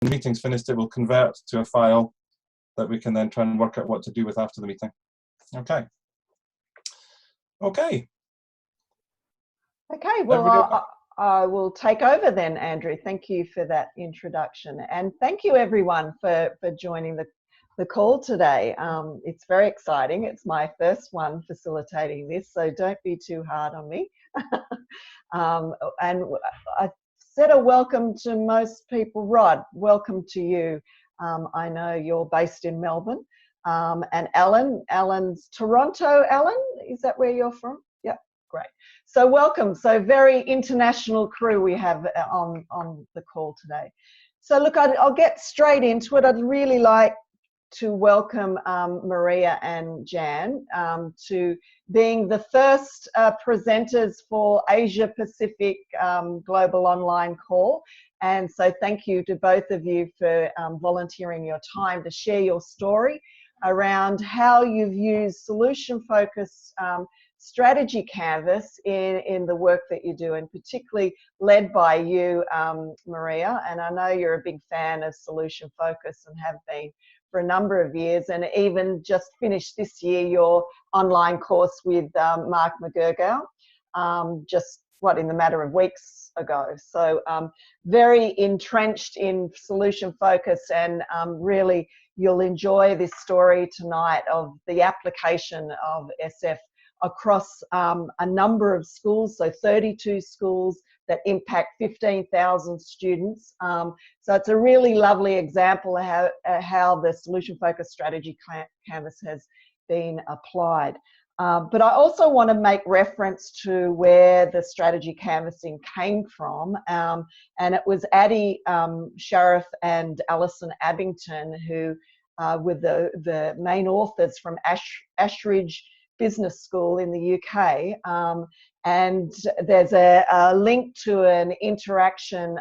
the meeting's finished, it will convert to a file that we can then try and work out what to do with after the meeting. Okay. Okay. Okay, well, I will take over then, Andrew. Thank you for that introduction. And thank you, everyone, for joining the call today. It's very exciting. It's my first one facilitating this, so don't be too hard on me. And I said a welcome to most people. Rod, welcome to you. I know you're based in Melbourne. And Alan's Toronto. Alan, is that where you're from? Yep, great. So welcome. So very international crew we have on the call today. So look, I'll get straight into it. I'd really like to welcome Maria and Jan to being the first presenters for Asia Pacific Global Online Call. And so thank you to both of you for volunteering your time to share your story around how you've used solution-focused strategy canvas in the work that you do, and particularly led by you, Maria. And I know you're a big fan of solution focus and have been for a number of years, and even just finished this year your online course with Mark McGurgow, just in the matter of weeks ago. So very entrenched in solution focus, and really you'll enjoy this story tonight of the application of SF across a number of schools, so 32 schools that impact 15,000 students. So it's a really lovely example of how the solution-focused strategy canvas has been applied. But I also want to make reference to where the strategy canvassing came from, and it was Addie Sharif and Alison Abington who were the main authors from Ashridge Business School in the UK, and there's a link to an interaction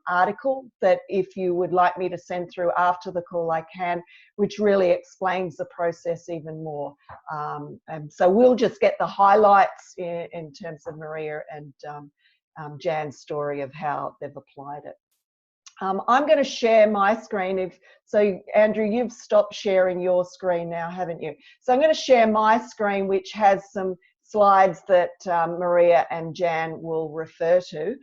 article that if you would like me to send through after the call I can, which really explains the process even more. And so we'll just get the highlights in terms of Maria and Jan's story of how they've applied it. I'm going to share my screen. So Andrew, you've stopped sharing your screen now, haven't you? So I'm going to share my screen, which has some slides that Maria and Jan will refer to.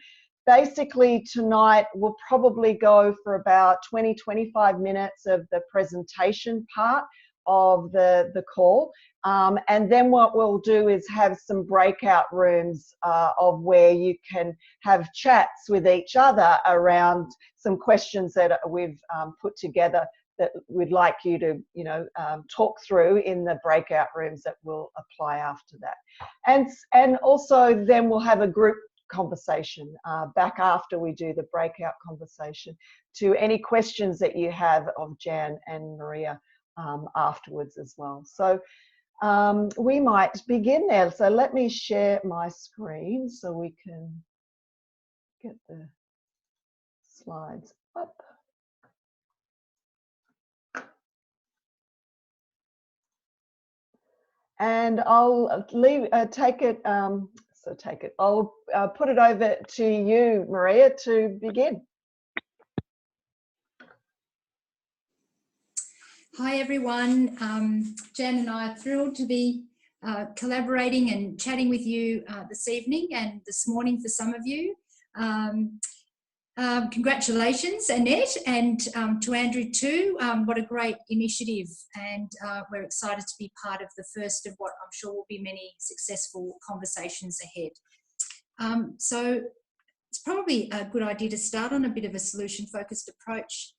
Basically tonight we'll probably go for about 20-25 minutes of the presentation part of the call, and then what we'll do is have some breakout rooms of where you can have chats with each other around some questions that we've put together that we'd like you to talk through in the breakout rooms that we'll apply after that. And also then we'll have a group conversation back after we do the breakout conversation to any questions that you have of Jan and Maria afterwards as well. So we might begin there. So let me share my screen so we can get the slides up. And I'll take it. I'll put it over to you, Maria, to begin. Hi everyone, Jan and I are thrilled to be collaborating and chatting with you this evening and this morning for some of you. Congratulations, Annette, and to Andrew too. What a great initiative, and we're excited to be part of the first of what I'm sure will be many successful conversations ahead. So it's probably a good idea to start on a bit of a solution-focused approach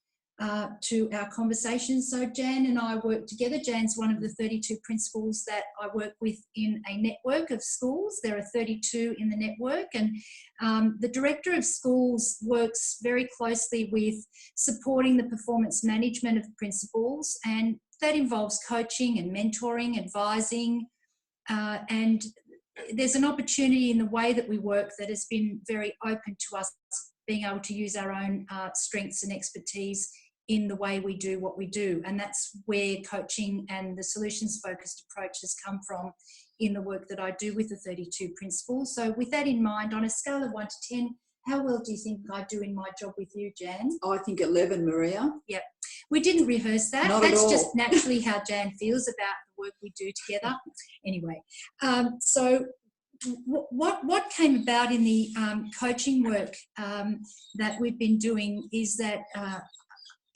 to our conversations. So Jan and I work together. Jan's one of the 32 principals that I work with in a network of schools. There are 32 in the network, and the director of schools works very closely with supporting the performance management of principals, and that involves coaching and mentoring, advising, and there's an opportunity in the way that we work that has been very open to us being able to use our own strengths and expertise in the way we do what we do. And that's where coaching and the solutions-focused approach has come from in the work that I do with the 32 principals. So with that in mind, on a scale of 1 to 10, How well do you think I do in my job with you, Jan? I think 11, Maria. Yep. We didn't rehearse that. Not at That's all. just naturally how Jan feels about the work we do together. Anyway, so what came about in the coaching work that we've been doing is that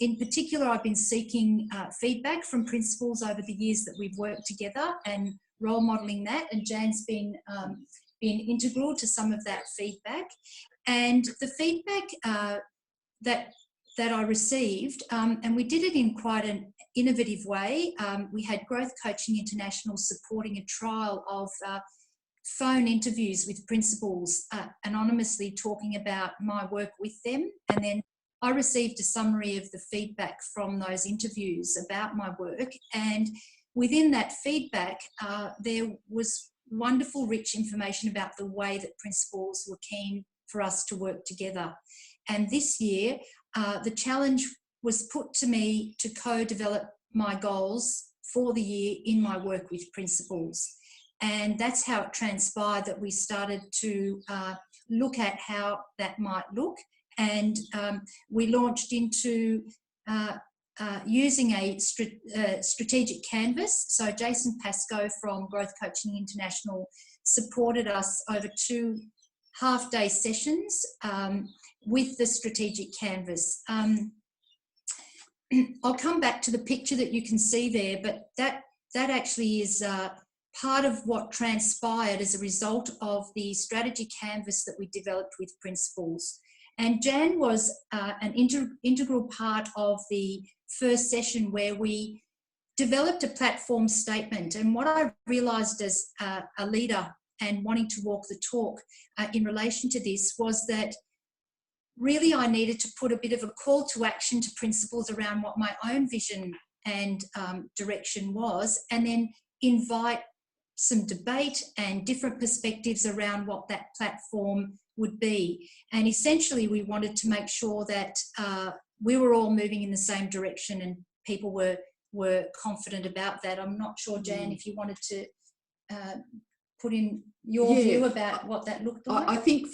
in particular, I've been seeking feedback from principals over the years that we've worked together and role modelling that, and Jan's been integral to some of that feedback. And the feedback that I received, and we did it in quite an innovative way. We had Growth Coaching International supporting a trial of phone interviews with principals, anonymously talking about my work with them, and then I received a summary of the feedback from those interviews about my work, and within that feedback there was wonderful rich information about the way that principals were keen for us to work together. And this year the challenge was put to me to co-develop my goals for the year in my work with principals. And that's how it transpired that we started to look at how that might look. And we launched into using a strategic canvas. So Jason Pascoe from Growth Coaching International supported us over 2 half-day sessions with the strategic canvas. I'll come back to the picture that you can see there, but that actually is part of what transpired as a result of the strategy canvas that we developed with principals. And Jan was an integral part of the first session where we developed a platform statement. And what I realised as a leader and wanting to walk the talk in relation to this was that really I needed to put a bit of a call to action to principals around what my own vision and direction was, and then invite some debate and different perspectives around what that platform would be. And essentially we wanted to make sure that we were all moving in the same direction and people were confident about that. I'm not sure, Jan, if you wanted to put in your view about what that looked like. I think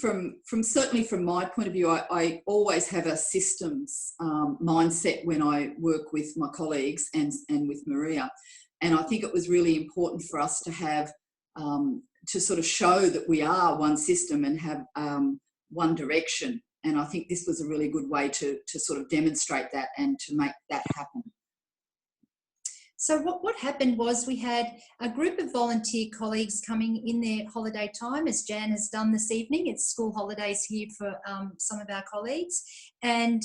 certainly from my point of view, I always have a systems mindset when I work with my colleagues and with Maria. And I think it was really important for us to have, to sort of show that we are one system and have one direction. And I think this was a really good way to sort of demonstrate that and to make that happen. So what happened was we had a group of volunteer colleagues coming in their holiday time, as Jan has done this evening. It's school holidays here for some of our colleagues. And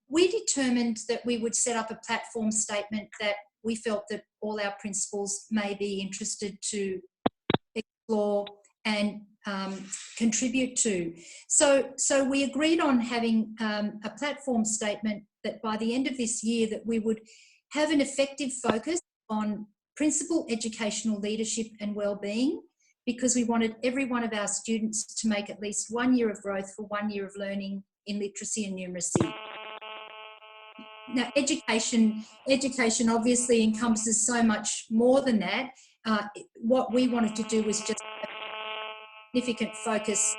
we determined that we would set up a platform statement that we felt that all our principals may be interested to explore and contribute to. So we agreed on having a platform statement that by the end of this year that we would have an effective focus on principal educational leadership and wellbeing, because we wanted every one of our students to make at least 1 year of growth for 1 year of learning in literacy and numeracy. Now, education obviously encompasses so much more than that. What we wanted to do was just have a significant focus,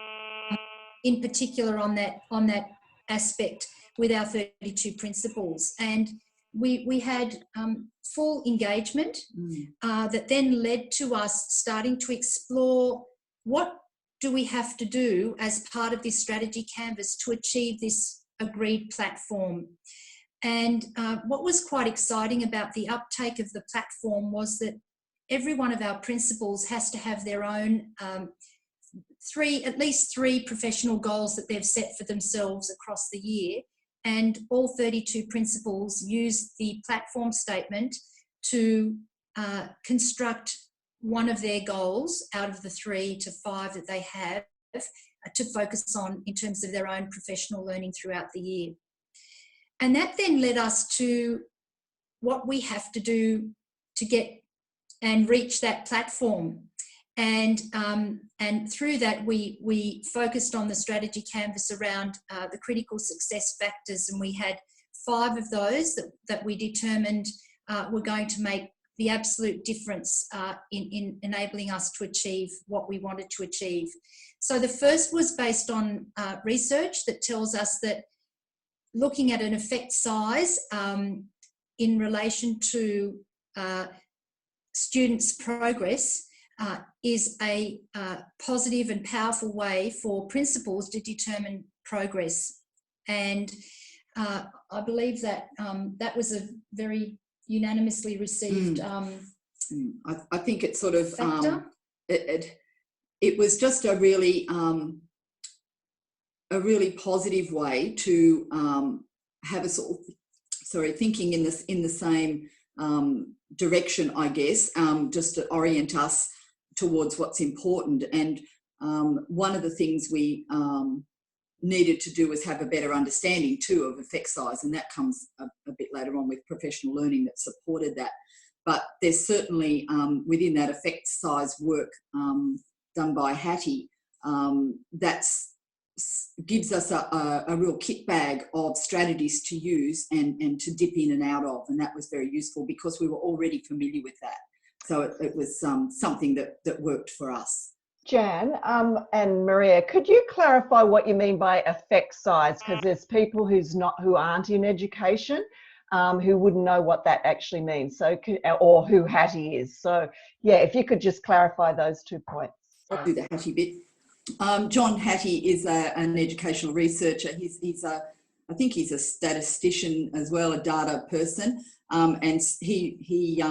in particular on that aspect with our 32 principals. And we had full engagement that then led to us starting to explore what do we have to do as part of this strategy canvas to achieve this agreed platform. And what was quite exciting about the uptake of the platform was that every one of our principals has to have their own at least three professional goals that they've set for themselves across the year. And all 32 principals use the platform statement to construct one of their goals out of the 3 to 5 that they have to focus on in terms of their own professional learning throughout the year. And that then led us to what we have to do to get and reach that platform. And through that, we focused on the strategy canvas around the critical success factors, and we had 5 of those that we determined were going to make the absolute difference in enabling us to achieve what we wanted to achieve. So the first was based on research that tells us that looking at an effect size in relation to students' progress is a positive and powerful way for principals to determine progress. And I believe that that was a very unanimously received I think it's sort of factor. It was just a really positive way to have a sort of thinking in the same direction, I guess, just to orient us towards what's important. And one of the things we needed to do was have a better understanding too of effect size, and that comes a bit later on with professional learning that supported that. But there's certainly within that effect size work done by Hattie, that gives us a real kit bag of strategies to use and to dip in and out of, and that was very useful because we were already familiar with that. So it was something that worked for us. Jan and Maria, could you clarify what you mean by effect size? Because there's people who aren't in education who wouldn't know what that actually means. So, or who Hattie is. So, yeah, if you could just clarify those 2 points. I'll do the Hattie bit. John Hattie is an educational researcher. I think he's a statistician as well, a data person, and he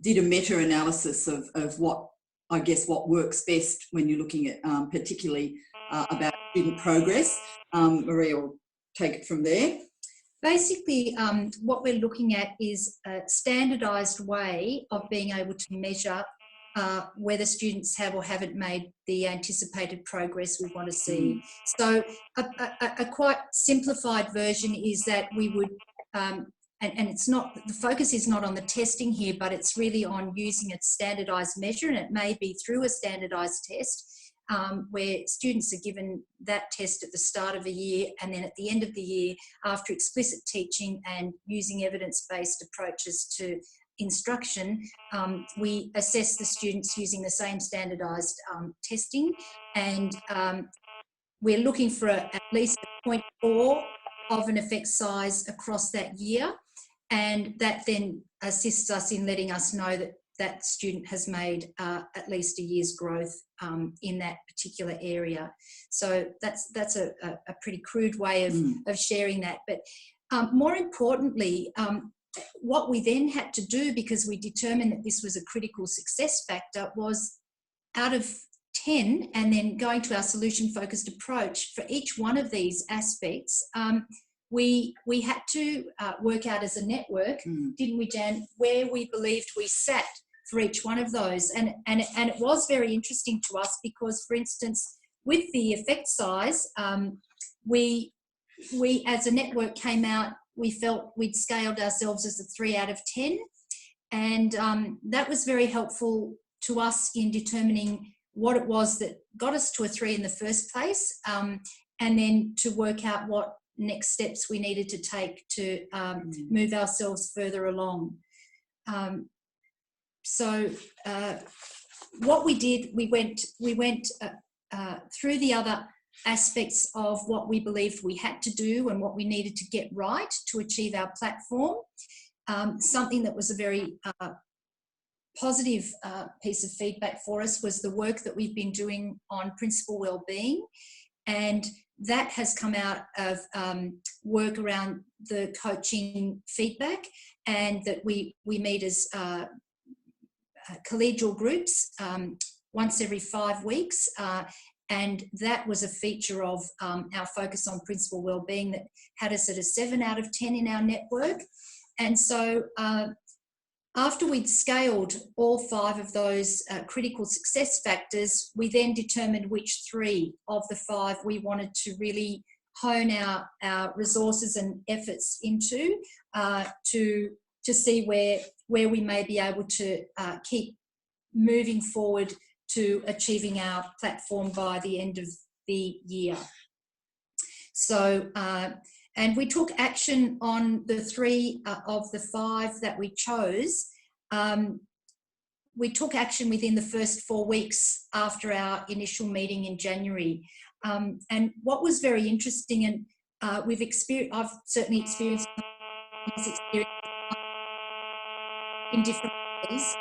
did a meta-analysis of what works best when you're looking at particularly about student progress. Maria will take it from there. Basically, what we're looking at is a standardised way of being able to measure whether students have or haven't made the anticipated progress we want to see. So a quite simplified version is that we would, and it's not, the focus is not on the testing here, but it's really on using a standardised measure, and it may be through a standardised test where students are given that test at the start of a year, and then at the end of the year, after explicit teaching and using evidence-based approaches to instruction, we assess the students using the same standardised testing, and we're looking for at least a 0.4 of an effect size across that year, and that then assists us in letting us know that that student has made at least a year's growth in that particular area. So that's a pretty crude way of sharing that. But more importantly, what we then had to do, because we determined that this was a critical success factor, was out of 10, and then going to our solution-focused approach for each one of these aspects, we had to work out as a network, didn't we, Jan, where we believed we sat for each one of those. And it was very interesting to us because, for instance, with the effect size, we as a network came out, we felt we'd scaled ourselves as a 3 out of 10. And that was very helpful to us in determining what it was that got us to a 3 in the first place, and then to work out what next steps we needed to take to move ourselves further along. So what we did, we went through the other aspects of what we believed we had to do and what we needed to get right to achieve our platform. Something that was a very positive piece of feedback for us was the work that we've been doing on principal wellbeing, and that has come out of work around the coaching feedback, and that we meet as collegial groups once every 5 weeks, and that was a feature of our focus on principal wellbeing that had us at a 7 out of 10 in our network. And so after we'd scaled all 5 of those critical success factors, we then determined which 3 of the 5 we wanted to really hone our resources and efforts into to see where we may be able to keep moving forward to achieving our platform by the end of the year. So, and we took action on the 3 of the 5 that we chose we took action within the first 4 weeks after our initial meeting in January. And what was very interesting, and I've certainly experienced this experience in different ways.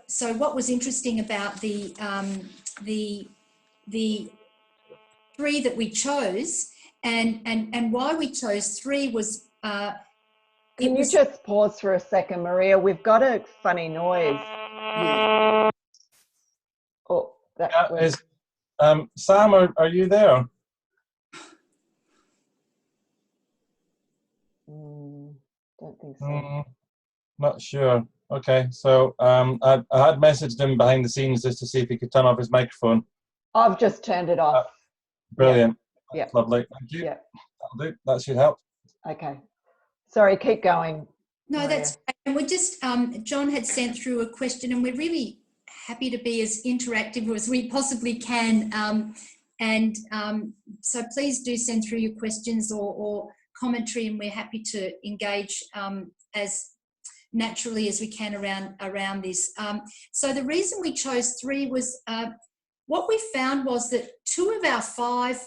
So what was interesting about the 3 that we chose, and why we chose 3 was. Can you just pause for a second, Maria? We've got a funny noise. Yeah. Oh, that was. Sam, are you there? Don't think so. Not sure. Okay, so I had messaged him behind the scenes just to see if he could turn off his microphone. I've just turned it off. Brilliant. Yeah. Lovely. Thank you. Yeah. That'll do. That should help. Okay. Sorry, keep going. No, Maria. that's great. And we're just, John had sent through a question, and we're really happy to be as interactive as we possibly can. So please do send through your questions or commentary, and we're happy to engage as naturally as we can around this. So the reason we chose 3 was what we found was that 2 of our 5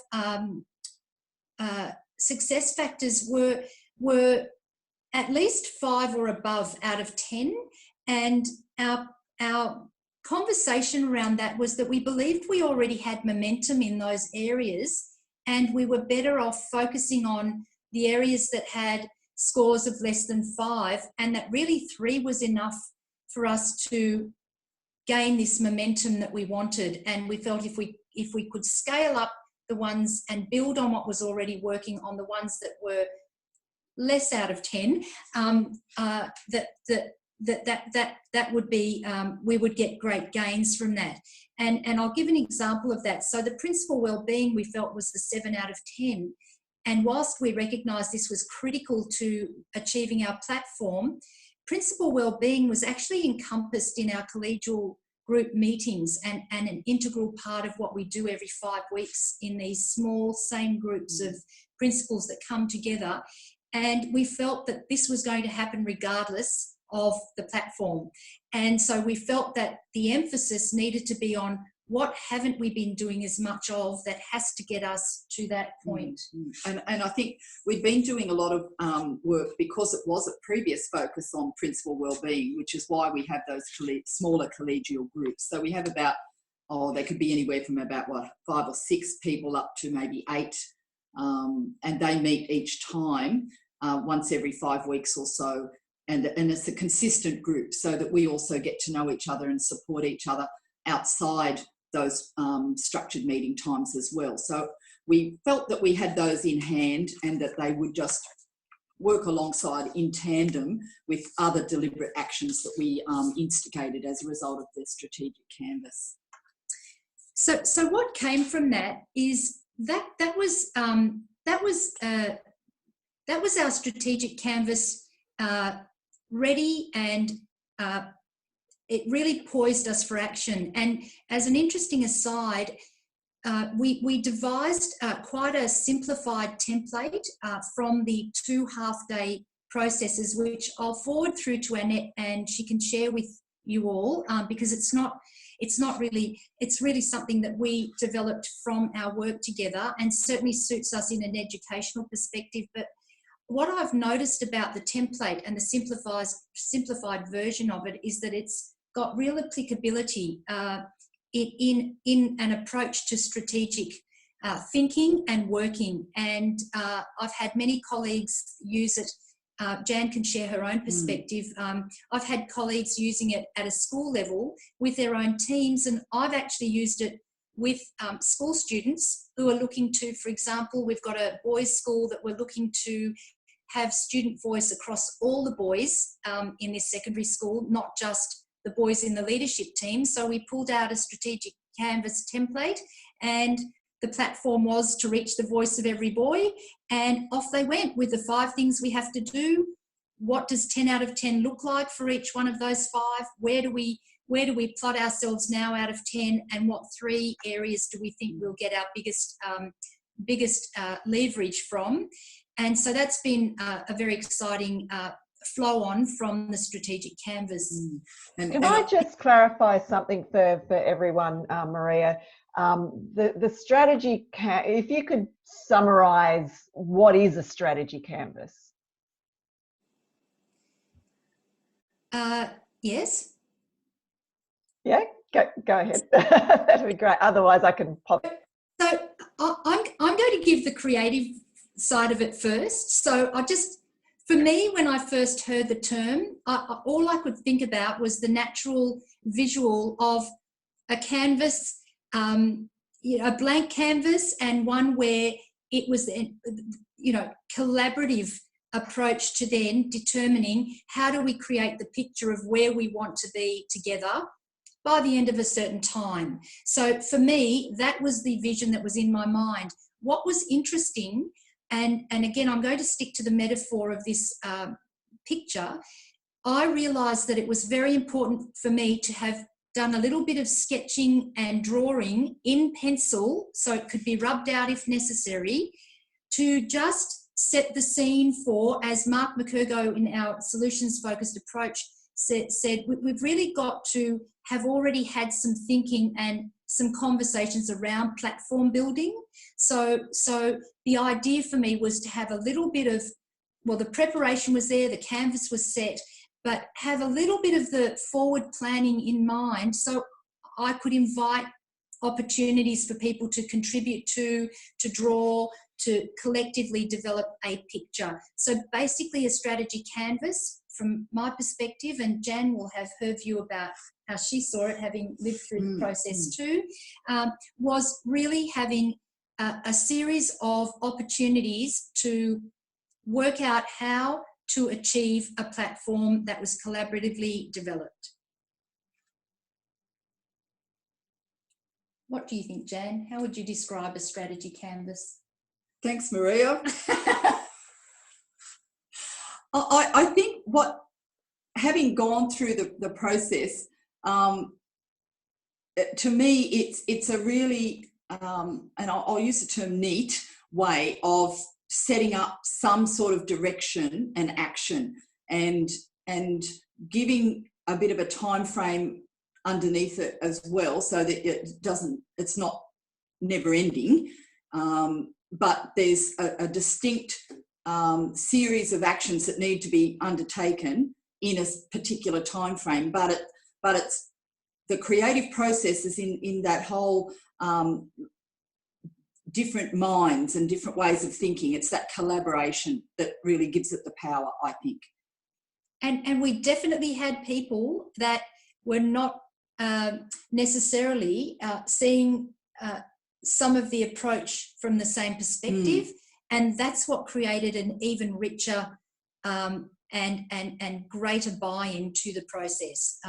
success factors were at least 5 or above out of 10, and our conversation around that was that we believed we already had momentum in those areas, and we were better off focusing on the areas that had scores of less than 5, and that really 3 was enough for us to gain this momentum that we wanted. And we felt if we could scale up the ones and build on what was already working on the ones that were less out of 10, that would be, we would get great gains from that. And I'll give an example of that. So the principal wellbeing we felt was a 7 out of 10. And whilst we recognised this was critical to achieving our platform, principal wellbeing was actually encompassed in our collegial group meetings and an integral part of what we do every 5 weeks in these small same groups of principals that come together. And we felt that this was going to happen regardless of the platform. And so we felt that the emphasis needed to be on what haven't we been doing as much of that has to get us to that point. And I think we've been doing a lot of work because it was a previous focus on principal wellbeing, which is why we have those smaller collegial groups. So we have about, they could be anywhere from about 5 or 6 people up to maybe 8, and they meet each time once every 5 weeks or so. And it's a consistent group so that we also get to know each other and support each other outside those structured meeting times as well. So we felt that we had those in hand and that they would just work alongside in tandem with other deliberate actions that we instigated as a result of the strategic canvas. So what came from that is that was our strategic canvas ready, and it really poised us for action. And as an interesting aside, we devised quite a simplified template from the 2 half-day processes, which I'll forward through to Annette and she can share with you all, because it's really something that we developed from our work together and certainly suits us in an educational perspective. But what I've noticed about the template and the simplified version of it is that it's got real applicability in an approach to strategic thinking and working. And I've had many colleagues use it. Jan can share her own perspective. I've had colleagues using it at a school level with their own teams, and I've actually used it with school students who are looking to, for example, we've got a boys' school that we're looking to have student voice across all the boys in this secondary school, not just the boys in the leadership team. So we pulled out a strategic canvas template, and the platform was to reach the voice of every boy, and off they went with the 5 things we have to do. What does 10 out of 10 look like for each one of those 5? Where do we plot ourselves now out of 10, and what 3 areas do we think we'll get our biggest leverage from? And so that's been a very exciting flow on from the strategic canvas. Can I just clarify something for everyone, Maria? The strategy, if you could summarise what is a strategy canvas? Yes. Yeah, go ahead. That'd be great. Otherwise, I can pop. So I'm going to give the creative side of it first. So for me, when I first heard the term, all I could think about was the natural visual of a canvas, a blank canvas, and one where it was, collaborative approach to then determining how do we create the picture of where we want to be together by the end of a certain time. So for me, that was the vision that was in my mind. What was interesting, and again, I'm going to stick to the metaphor of this picture, I realised that it was very important for me to have done a little bit of sketching and drawing in pencil, so it could be rubbed out if necessary, to just set the scene for, as Mark McCurgo in our solutions-focused approach said, we've really got to have already had some thinking and some conversations around platform building. So the idea for me was to have a little bit of, the preparation was there, the canvas was set, but have a little bit of the forward planning in mind so I could invite opportunities for people to contribute to draw, to collectively develop a picture. So basically a strategy canvas from my perspective, and Jan will have her view about how she saw it, having lived through the process too, was really having a series of opportunities to work out how to achieve a platform that was collaboratively developed. What do you think, Jan? How would you describe a strategy canvas? Thanks, Maria. I think having gone through the process, to me, it's a really, and I'll use the term neat, way of setting up some sort of direction and action, and giving a bit of a time frame underneath it as well, so that it's not never ending, but there's a distinct series of actions that need to be undertaken in a particular time frame, but it's the creative process is in that whole different minds and different ways of thinking. It's that collaboration that really gives it the power, I think. And we definitely had people that were not necessarily seeing some of the approach from the same perspective, and that's what created an even richer and greater buy-in to the process,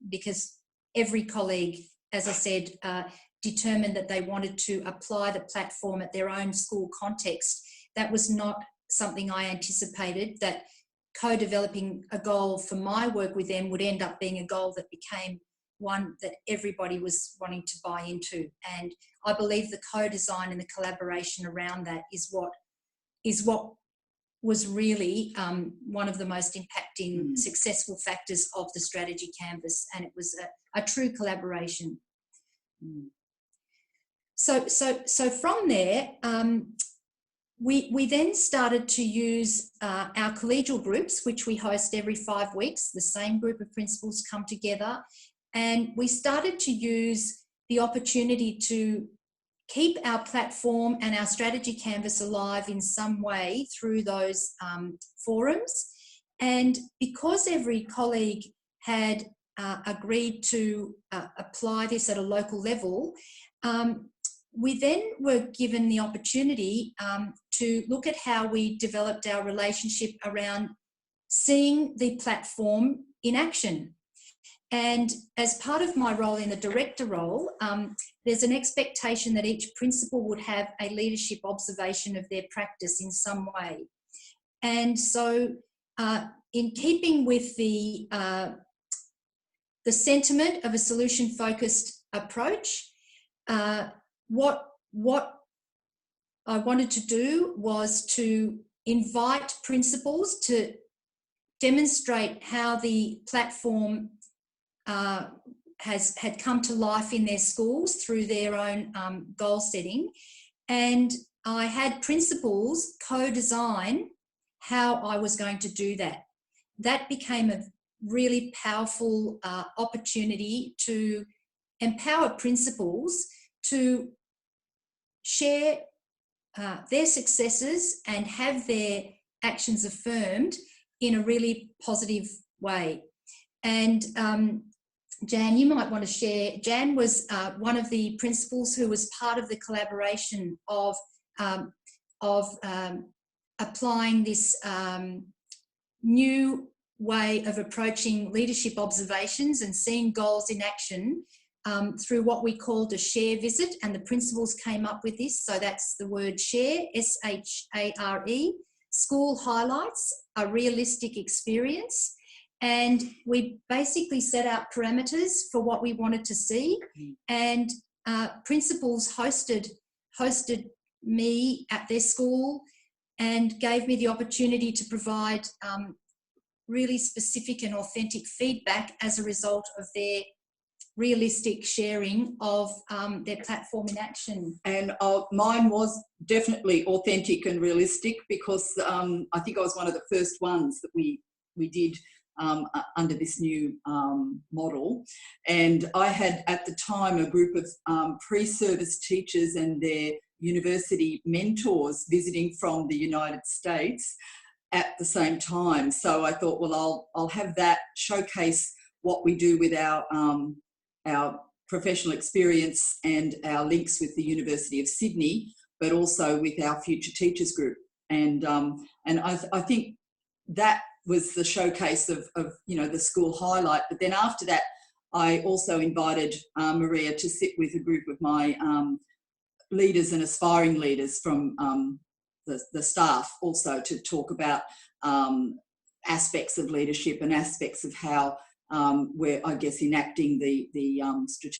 because every colleague, as I said, determined that they wanted to apply the platform at their own school context. That was not something I anticipated, that co-developing a goal for my work with them would end up being a goal that became one that everybody was wanting to buy into. And I believe the co-design and the collaboration around that is what was really one of the most impacting successful factors of the strategy canvas, and it was a true collaboration. So from there, we then started to use our collegial groups, which we host every 5 weeks. The same group of principals come together, and we started to use the opportunity to keep our platform and our strategy canvas alive in some way through those forums. And because every colleague had agreed to apply this at a local level, we then were given the opportunity to look at how we developed our relationship around seeing the platform in action. And as part of my role in the director role, there's an expectation that each principal would have a leadership observation of their practice in some way. And so in keeping with the sentiment of a solution-focused approach, what I wanted to do was to invite principals to demonstrate how the platform had come to life in their schools through their own goal setting. And I had principals co-design how I was going to do that. That became a really powerful opportunity to empower principals to share their successes and have their actions affirmed in a really positive way. And Jan, you might want to share. Jan was one of the principals who was part of the collaboration of applying this new way of approaching leadership observations and seeing goals in action through what we called a share visit, and the principals came up with this. So that's the word share, S-H-A-R-E, school highlights, a realistic experience. And we basically set out parameters for what we wanted to see, and principals hosted me at their school and gave me the opportunity to provide really specific and authentic feedback as a result of their realistic sharing of their platform in action. And mine was definitely authentic and realistic, because I think I was one of the first ones that we did under this new model. And I had at the time a group of pre-service teachers and their university mentors visiting from the United States at the same time. So I thought, well, I'll have that showcase what we do with our professional experience and our links with the University of Sydney, but also with our future teachers group. And I think that was the showcase of the school highlight. But then after that, I also invited Maria to sit with a group of my leaders and aspiring leaders from the staff, also to talk about aspects of leadership and aspects of how we're, I guess, enacting the strategy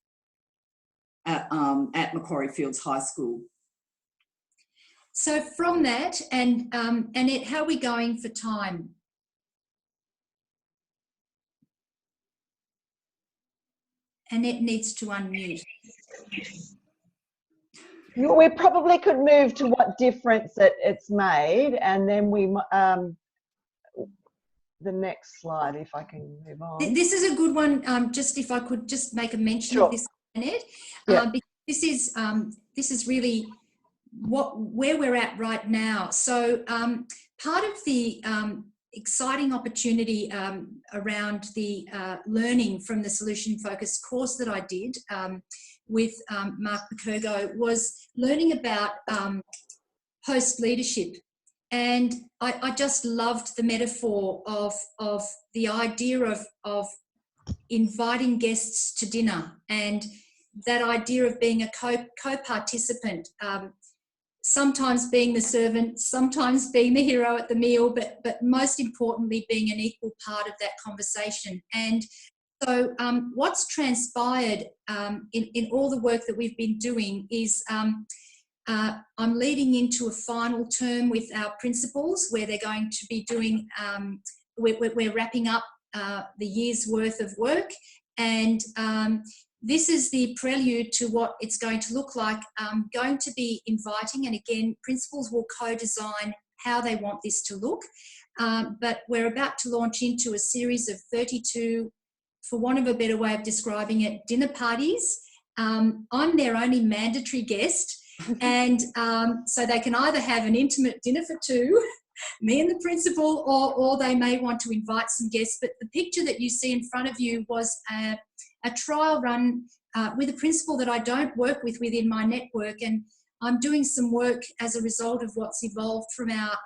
at Macquarie Fields High School. So from that, and Annette, how are we going for time? Annette needs to unmute. We probably could move to what difference it's made, and then we the next slide, if I can move on. This is a good one. Just if I could just make a mention Sure. of this, Annette. Yeah. Because this is really where we're at right now. So part of the exciting opportunity around the learning from the solution focused course that I did with Mark McCurgo was learning about host leadership. And I just loved the metaphor of the idea of inviting guests to dinner, and that idea of being a co-participant, sometimes being the servant, sometimes being the hero at the meal, but most importantly being an equal part of that conversation. And so what's transpired in all the work that we've been doing is I'm leading into a final term with our principals where they're going to be doing, we're wrapping up the year's worth of work, and this is the prelude to what it's going to look like. I'm going to be inviting, and again, principals will co-design how they want this to look, but we're about to launch into a series of 32, for want of a better way of describing it, dinner parties. I'm their only mandatory guest, and so they can either have an intimate dinner for two, me and the principal, or they may want to invite some guests. But the picture that you see in front of you was a trial run with a principal that I don't work with within my network, and I'm doing some work as a result of what's evolved from our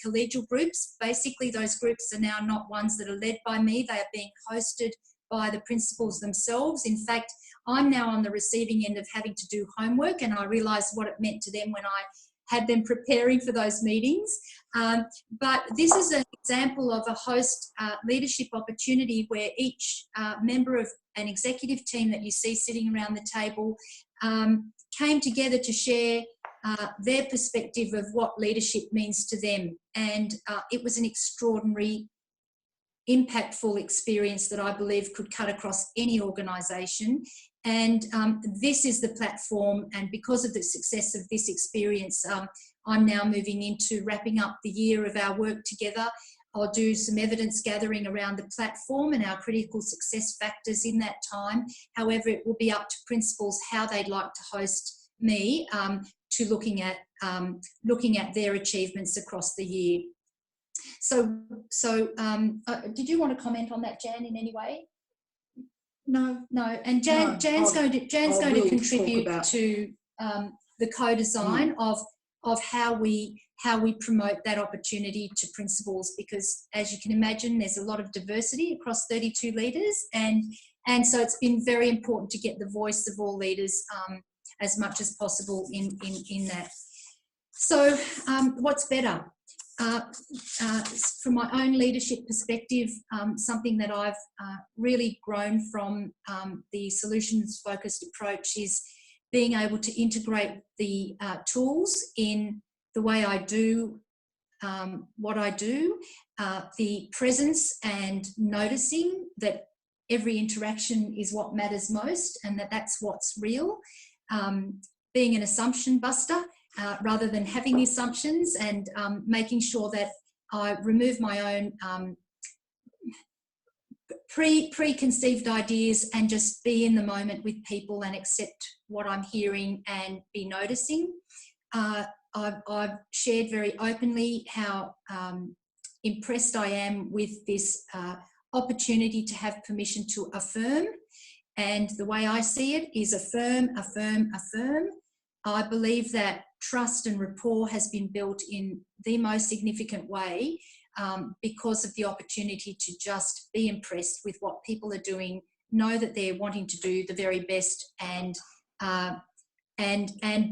collegial groups. Basically, those groups are now not ones that are led by me, they are being hosted by the principals themselves. In fact, I'm now on the receiving end of having to do homework, and I realised what it meant to them when I had them preparing for those meetings. But this is an example of a host leadership opportunity where each member of an executive team that you see sitting around the table came together to share their perspective of what leadership means to them. And it was an extraordinary impactful experience that I believe could cut across any organisation. And this is the platform, and because of the success of this experience, I'm now moving into wrapping up the year of our work together. I'll do some evidence gathering around the platform and our critical success factors in that time. However, it will be up to principals how they'd like to host me to looking at their achievements across the year. So did you want to comment on that, Jan, in any way? No. And Jan's going to contribute to the co-design of how we promote that opportunity to principals, because as you can imagine, there's a lot of diversity across 32 leaders, and so it's been very important to get the voice of all leaders as much as possible in that. So what's better? From my own leadership perspective, something that I've really grown from the solutions-focused approach is being able to integrate the tools in the way I do what I do, the presence and noticing that every interaction is what matters most and that's what's real, being an assumption buster, rather than having the assumptions, and making sure that I remove my own preconceived ideas and just be in the moment with people and accept what I'm hearing and be noticing. I've shared very openly how impressed I am with this opportunity to have permission to affirm, and the way I see it is affirm, affirm, affirm. I believe that trust and rapport has been built in the most significant way because of the opportunity to just be impressed with what people are doing, know that they're wanting to do the very best, and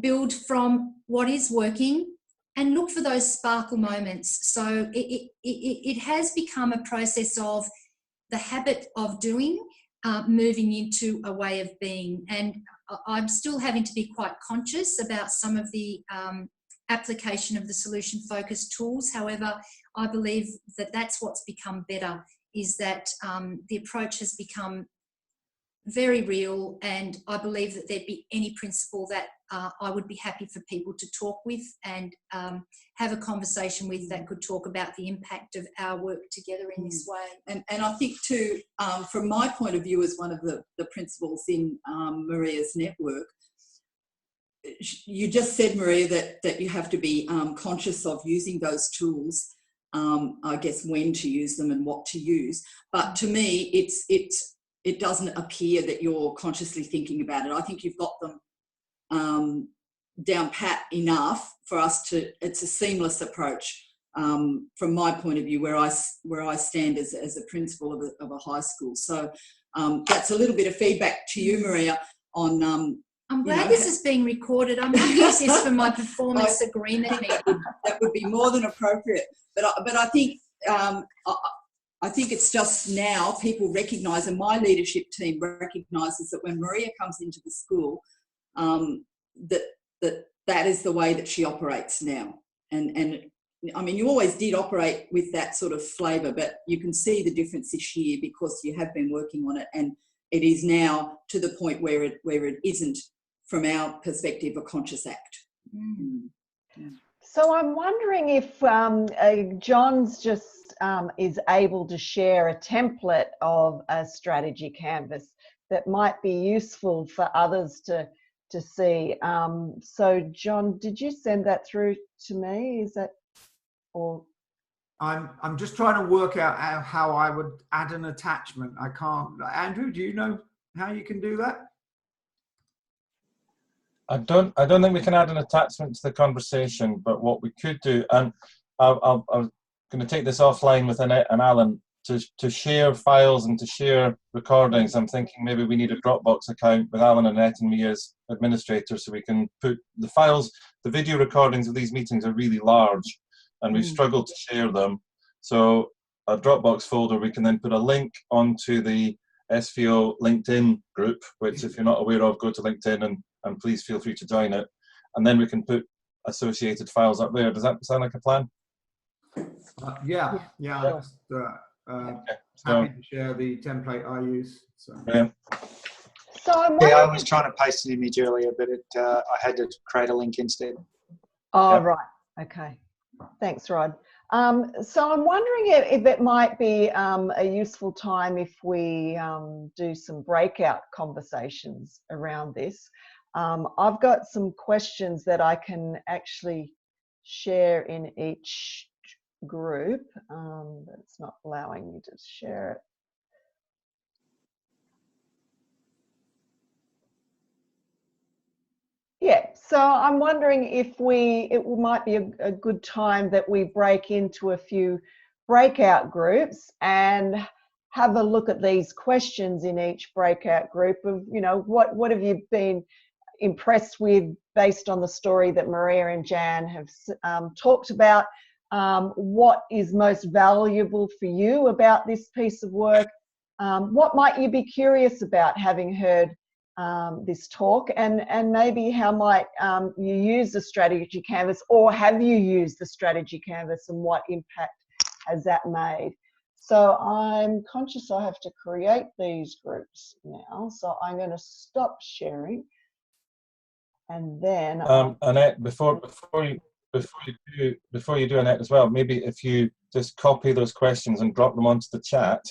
build from what is working and look for those sparkle moments. So it has become a process of the habit of doing, moving into a way of being. And I'm still having to be quite conscious about some of the application of the solution-focused tools. However, I believe that that's what's become better, is that the approach has become very real, and I believe that there'd be any principal that I would be happy for people to talk with and have a conversation with that could talk about the impact of our work together in this way. And I think too, from my point of view as one of the principals in Maria's network, you just said, Maria, that you have to be conscious of using those tools, I guess when to use them and what to use. But to me, it doesn't appear that you're consciously thinking about it. I think you've got them down pat enough for us to, it's a seamless approach from my point of view, where I stand as a principal of a high school. So that's a little bit of feedback to you, Maria, on... I'm glad this is being recorded. I'm going to use this for my performance agreement meeting. That would be more than appropriate. But I think... I think it's just now people recognise, and my leadership team recognises, that when Maria comes into the school, that is the way that she operates now. And I mean, you always did operate with that sort of flavour, but you can see the difference this year because you have been working on it, and it is now to the point where it isn't, from our perspective, a conscious act. Yeah. So I'm wondering if John's just is able to share a template of a strategy canvas that might be useful for others to see. So John, did you send that through to me? Is that, or? I'm just trying to work out how I would add an attachment. I can't. Andrew, do you know how you can do that? I don't think we can add an attachment to the conversation, but what we could do, and I'm going to take this offline with Annette and Alan, to share files and to share recordings. I'm thinking maybe we need a Dropbox account with Alan, Annette and me as administrators, so we can put the files. The video recordings of these meetings are really large and we've struggled to share them. So a Dropbox folder, we can then put a link onto the SVO LinkedIn group, which if you're not aware of, go to LinkedIn and please feel free to join it. And then we can put associated files up there. Does that sound like a plan? Yeah. Okay. happy to share the template I use. So. Brilliant. So I'm Yeah, I wondering. was trying to paste an image earlier, but I had to create a link instead. Oh, Yep. right. Okay. Thanks, Rod. So I'm wondering if it might be a useful time if we do some breakout conversations around this. I've got some questions that I can actually share in each group, but it's not allowing me to share it. Yeah, so I'm wondering if it might be a good time that we break into a few breakout groups and have a look at these questions in each breakout group of, you know, what have you been impressed with based on the story that Maria and Jan have talked about? What is most valuable for you about this piece of work? What might you be curious about having heard this talk, and maybe how might you use the strategy canvas, or have you used the strategy canvas, and what impact has that made? So I'm conscious I have to create these groups now, so I'm going to stop sharing, and then Annette, before you do, Annette, as well, maybe if you just copy those questions and drop them onto the chat,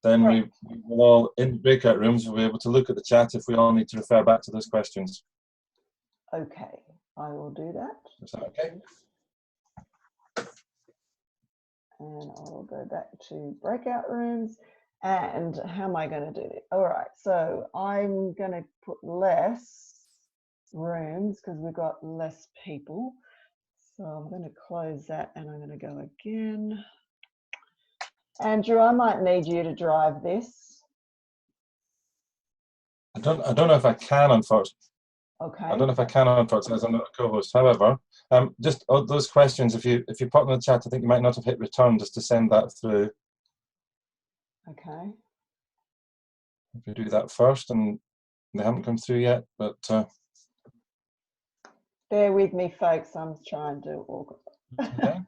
then right. we will all, in breakout rooms, we'll be able to look at the chat if we all need to refer back to those questions. Okay, I will do that. Is that okay? And I will go back to breakout rooms. And how am I going to do it? All right, so I'm going to put less rooms because we've got less people. So I'm going to close that and I'm going to go again. Andrew, I might need you to drive this. I don't know if I can, unfortunately. Okay. I don't know if I can, unfortunately, as I'm not a co-host. However, just those questions, if you pop them in the chat, I think you might not have hit return just to send that through. Okay. If you do that first, and they haven't come through yet, but bear with me, folks. I'm trying to organize. okay.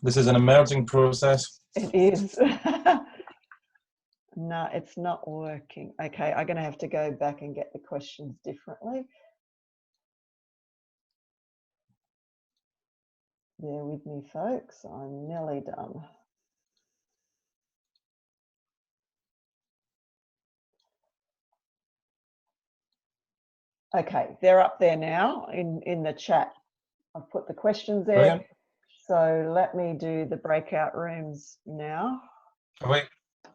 This is an emerging process. It is. No, it's not working. Okay, I'm going to have to go back and get the questions differently. Bear with me, folks. I'm nearly done. Okay, they're up there now in the chat. I've put the questions there. Brilliant. So let me do the breakout rooms now. Wait,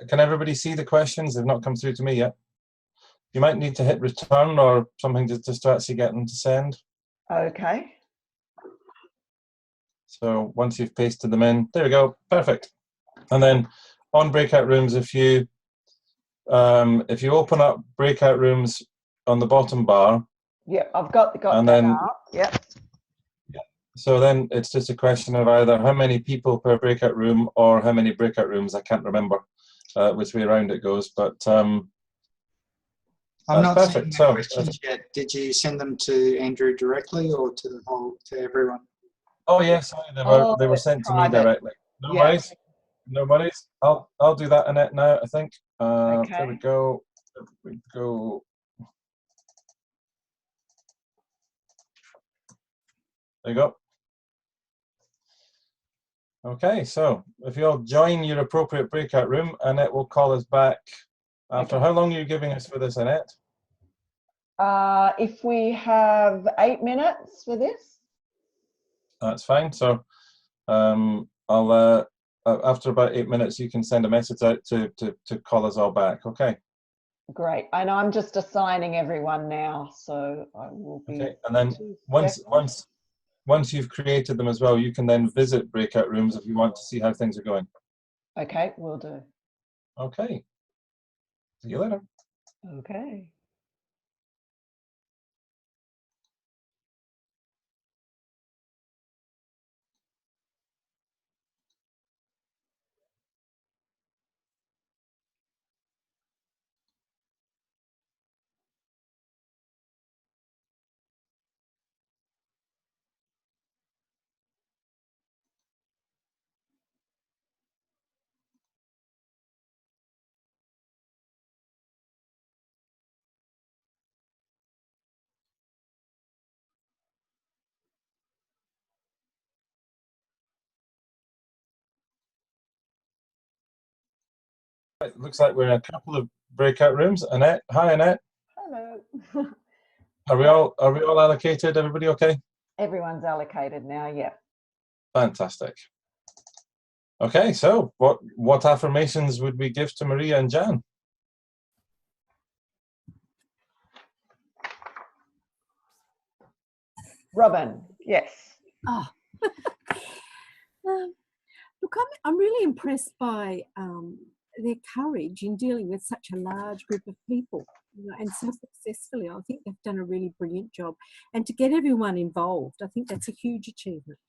can everybody see the questions? They've not come through to me yet. You might need to hit return or something just to actually get them to send. Okay. So once you've pasted them in, there we go, perfect. And then on breakout rooms, if you open up breakout rooms on the bottom bar. Yeah, I've got and that then, up. Yep. So then it's just a question of either how many people per breakout room or how many breakout rooms. I can't remember which way around it goes, but I'm not perfect. seeing the questions yet. Did you send them to Andrew directly or to everyone? Oh yes, sorry, they were sent to me directly. No worries, no worries. I'll do that, Annette, now. I think. Okay. There we go. There we go. There you go. Okay, so if you all join your appropriate breakout room, Annette will call us back after. How long are you giving us for this, Annette? If we have 8 minutes for this. That's fine. So I'll after about 8 minutes, you can send a message out to call us all back. Okay. Great. And I'm just assigning everyone now, so I will be. Okay. And then once you've created them as well, you can then visit breakout rooms if you want to see how things are going. Okay, will do. Okay. See you later. Okay. It looks like we're in a couple of breakout rooms. Annette, hi Annette. Hello. Are we all allocated? Everybody okay? Everyone's allocated now, yeah. Fantastic. Okay, so what affirmations would we give to Maria and Jan? Robin, yes. Oh. Look, I'm really impressed by their courage in dealing with such a large group of people, you know, and so successfully. I think they've done a really brilliant job. And to get everyone involved, I think that's a huge achievement.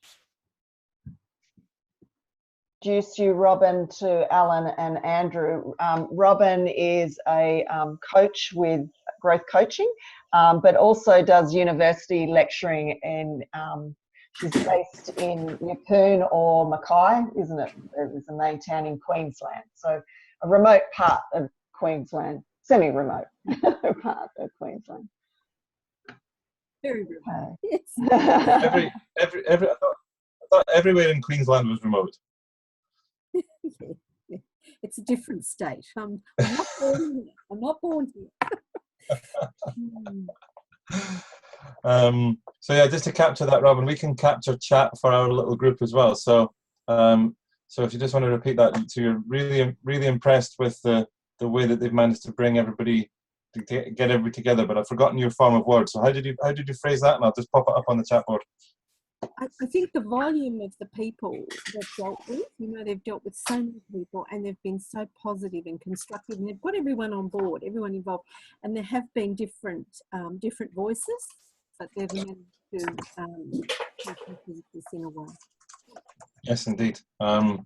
Introduce you, Robin, to Alan and Andrew. Robin is a coach with growth coaching, but also does university lecturing in, she's based in Yeppoon or Mackay, isn't it? It's the main town in Queensland. So a remote part of Queensland, semi-remote part of Queensland. Very remote. Okay. Yes. I thought everywhere in Queensland was remote. Yeah. It's a different state. I'm not born here. I'm not born here. So yeah, just to capture that, Robin, we can capture chat for our little group as well. So so if you just want to repeat that, so you're really impressed with the way that they've managed to bring everybody to get everybody together. But I've forgotten your form of words. So how did you phrase that? And I'll just pop it up on the chat board. I think the volume of the people they've dealt with, you know, they've dealt with so many people and they've been so positive and constructive, and they've got everyone on board, everyone involved, and there have been different voices, but they've managed to keep this in a way. Yes, indeed. I'm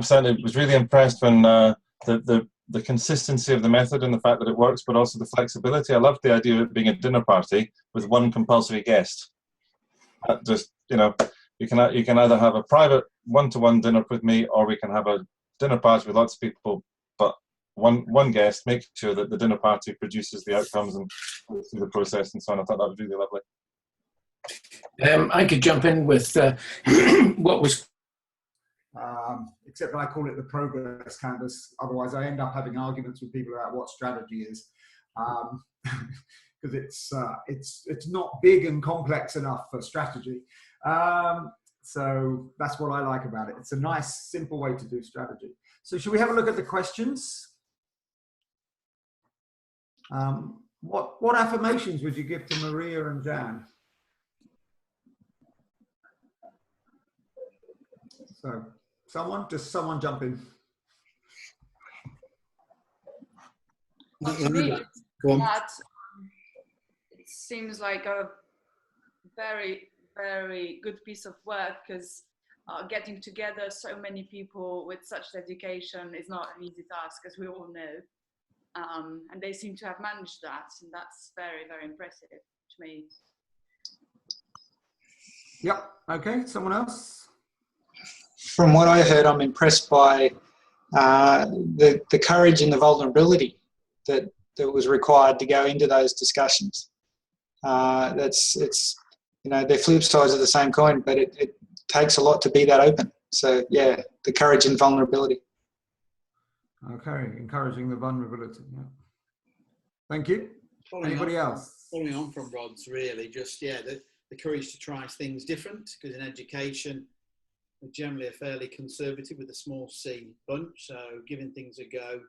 certainly was really impressed when the consistency of the method and the fact that it works, but also the flexibility. I loved the idea of it being a dinner party with one compulsory guest. Just, you know, you can either have a private one-to-one dinner with me, or we can have a dinner party with lots of people, but one guest. Make sure that the dinner party produces the outcomes and goes through the process and so on. I thought that was really lovely. I could jump in with what was. Except I call it the progress canvas. Otherwise, I end up having arguments with people about what strategy is. Because it's not big and complex enough for strategy. So that's what I like about it. It's a nice, simple way to do strategy. So should we have a look at the questions? What affirmations would you give to Maria and Jan? So someone jump in. Go on. It seems like a very, very good piece of work, because getting together so many people with such dedication is not an easy task, as we all know. And they seem to have managed that, and that's very, very impressive to me. Yep. Okay. Someone else? From what I heard, I'm impressed by the courage and the vulnerability that was required to go into those discussions. It's you know, they're flip sides of the same coin, but it takes a lot to be that open. So yeah, the courage and vulnerability. Okay, encouraging the vulnerability. Yeah. Thank you. Anybody else? Following on from Rod's, really, just the courage to try things different, because in education we're generally a fairly conservative with a small C bunch, so giving things a go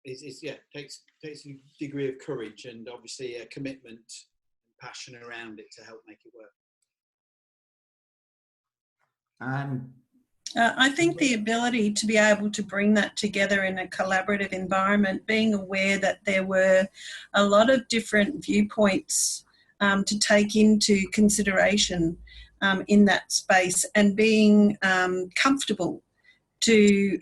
takes a degree of courage and obviously a commitment and passion around it to help make it work. And I think the ability to be able to bring that together in a collaborative environment, being aware that there were a lot of different viewpoints to take into consideration in that space, and being comfortable to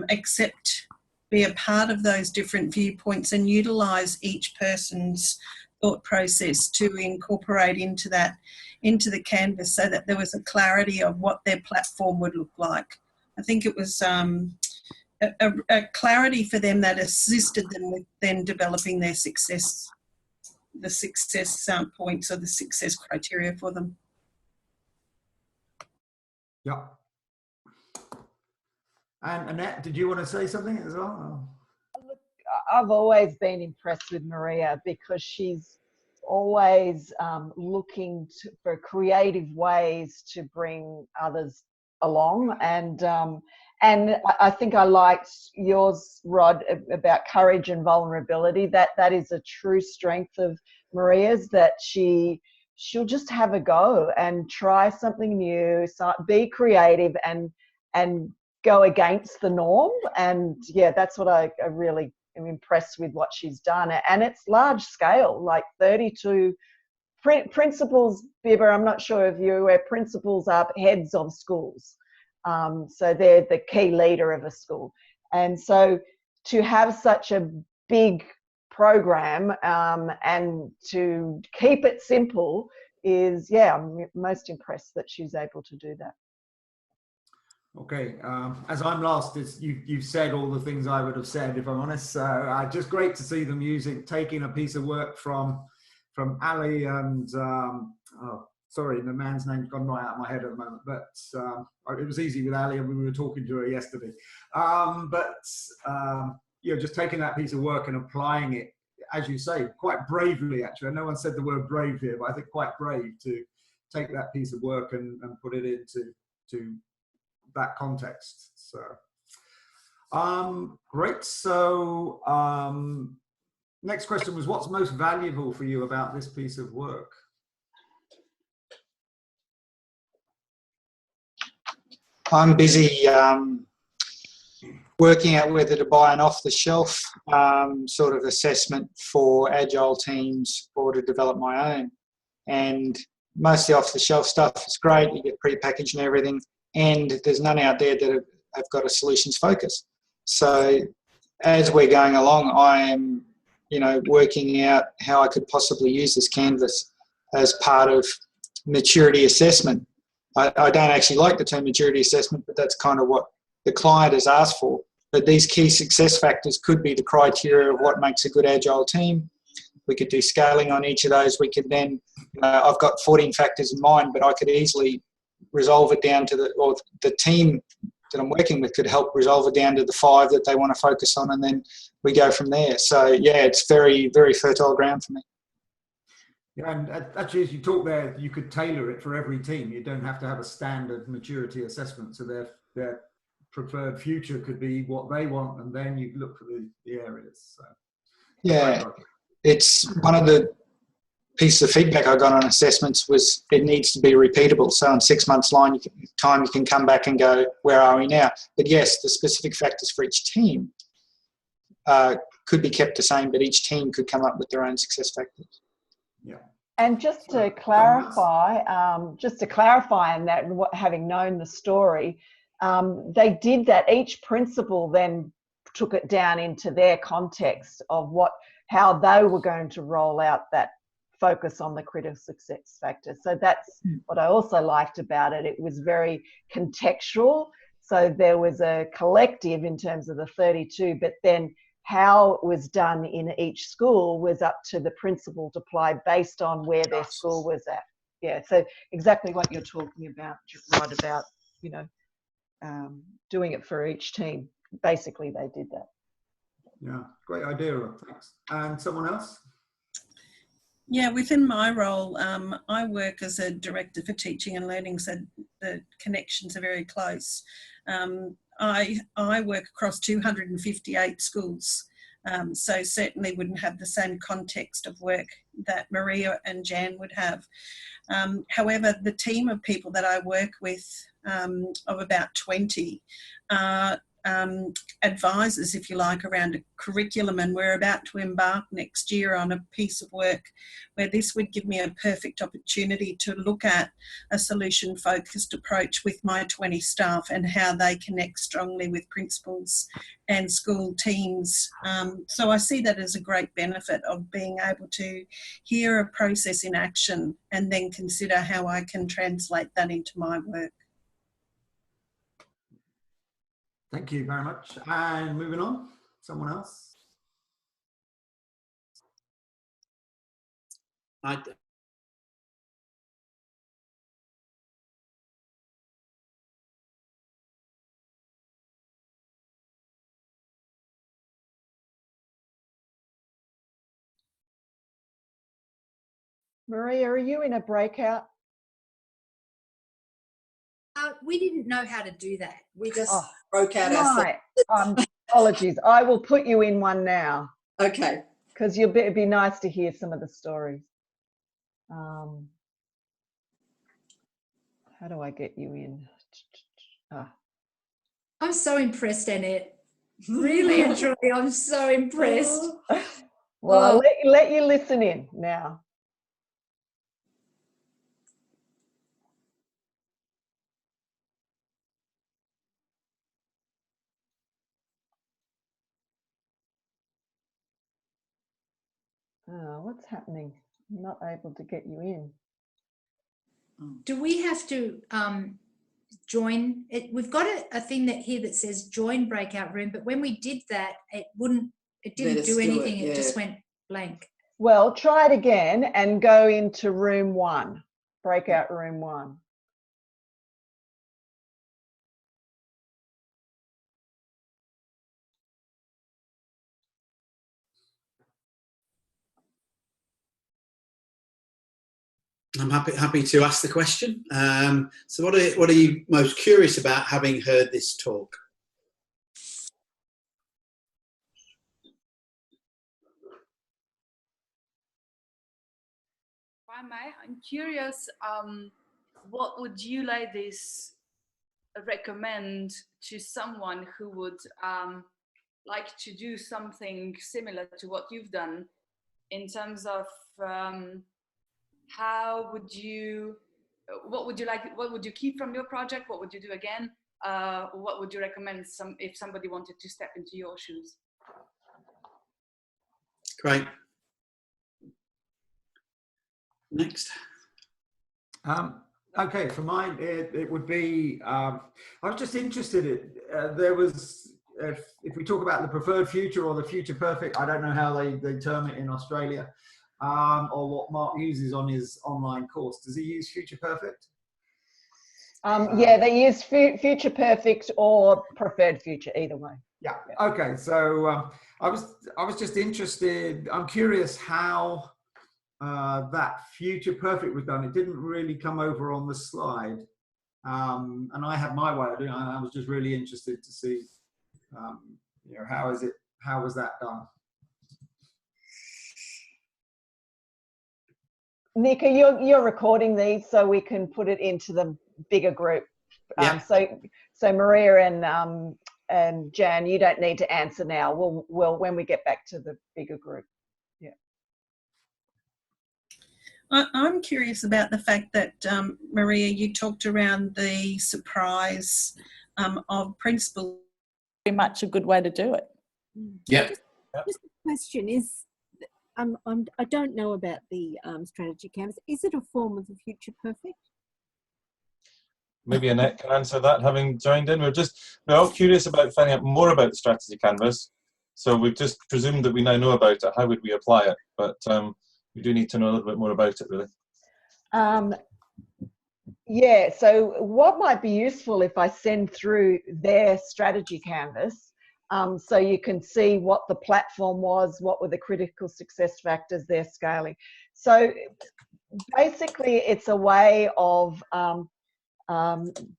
accept, be a part of those different viewpoints and utilise each person's thought process to incorporate into the canvas, so that there was a clarity of what their platform would look like. I think it was a clarity for them that assisted them with then developing their success, the success points or the success criteria for them. Yeah. And Annette, did you want to say something as well? Look, I've always been impressed with Maria because she's always looking for creative ways to bring others along, and I think I liked yours, Rod, about courage and vulnerability. That is a true strength of Maria's, that she'll just have a go and try something new, so be creative and go against the norm. And yeah, that's what I really am impressed with what she's done. And it's large scale, like 32 principals. Bibba, I'm not sure if you're aware, principals are heads of schools. So they're the key leader of a school. And so to have such a big program and to keep it simple is, yeah, I'm most impressed that she's able to do that. Okay, as I'm last, you've said all the things I would have said, if I'm honest. So just great to see them taking a piece of work from Ali and oh, sorry, the man's name's gone right out of my head at the moment, but it was easy with Ali, and we were talking to her yesterday. You know, just taking that piece of work and applying it, as you say, quite bravely. Actually, no one said the word brave here, but I think quite brave to take that piece of work and put it into that context. So great. So next question was, what's most valuable for you about this piece of work? I'm busy working out whether to buy an off-the-shelf sort of assessment for agile teams or to develop my own. And most of the off-the-shelf stuff is great. You get pre-packaged and everything. And there's none out there that have got a solutions focus. So as we're going along, I am, you know, working out how I could possibly use this canvas as part of maturity assessment. I don't actually like the term maturity assessment, but that's kind of what the client has asked for. But these key success factors could be the criteria of what makes a good agile team. We could do scaling on each of those. We could then, I've got 14 factors in mind, but I could easily resolve it down to the team that I'm working with could help resolve it down to the 5 that they want to focus on, and then we go from there. So yeah, it's very, very fertile ground for me. Yeah, and actually, as you talk there, you could tailor it for every team. You don't have to have a standard maturity assessment. So their preferred future could be what they want, and then you look for the areas. So yeah, it's one of the pieces of feedback I got on assessments was it needs to be repeatable. So in 6 months' time, you can come back and go, where are we now? But yes, the specific factors for each team could be kept the same, but each team could come up with their own success factors. Yeah. And just to clarify on that, and having known the story, they did that. Each principal then took it down into their context of how they were going to roll out that focus on the critical success factor. So that's what I also liked about it. It was very contextual. So there was a collective in terms of the 32, but then how it was done in each school was up to the principal to apply based on where their school was at. Yeah, so exactly what you're talking about, Rod, about, you know, doing it for each team. Basically, they did that. Yeah, great idea, Rod. Thanks. And someone else? Yeah, within my role, I work as a director for teaching and learning, so the connections are very close. I work across 258 schools, so certainly wouldn't have the same context of work that Maria and Jan would have. However, the team of people that I work with, of about 20, advisors, if you like, around a curriculum, and we're about to embark next year on a piece of work where this would give me a perfect opportunity to look at a solution focused approach with my 20 staff and how they connect strongly with principals and school teams. So I see that as a great benefit of being able to hear a process in action and then consider how I can translate that into my work. Thank you very much. And moving on, someone else? Maria, are you in a breakout? We didn't know how to do that. We just broke out ourselves. Apologies. I will put you in one now. Okay. Because it'd be nice to hear some of the stories. How do I get you in? I'm so impressed, Annette. Really and truly, I'm so impressed. Well, I'll let you listen in now. What's happening? I'm not able to get you in. Do we have to join it? We've got a thing here that says join breakout room, but when we did that, it didn't do anything. It just went blank. Well, try it again and go into room 1, breakout room 1. I'm happy to ask the question. So what are you most curious about having heard this talk? If I may, I'm curious, what would you ladies recommend to someone who would like to do something similar to what you've done, in terms of what would you keep from your project? What would you do again? What would you recommend if somebody wanted to step into your shoes? Great. Next. Okay, for mine, it would be, I was just interested in, there was, if we talk about the preferred future or the future perfect, I don't know how they term it in Australia, or what Mark uses on his online course. Does he use future perfect? Yeah, they use future perfect or preferred future, either way. Yeah. Okay. So I was just interested. I'm curious how that future perfect was done. It didn't really come over on the slide, and I had my way of doing it. I was just really interested to see, how was that done? Nika, you're recording these so we can put it into the bigger group. Yeah. So Maria and Jan, you don't need to answer now. We'll when we get back to the bigger group. Yeah. I'm curious about the fact that, Maria, you talked around the surprise of principals. Very much a good way to do it. Yeah. Just a question is, I don't know about the strategy canvas. Is it a form of the future perfect? Maybe Annette can answer that, having joined in. We're all curious about finding out more about the strategy canvas. So we've just presumed that we now know about it. How would we apply it? But we do need to know a little bit more about it, really. Yeah, so what might be useful if I send through their strategy canvas, so you can see what the platform was, what were the critical success factors they're scaling. So basically it's a way of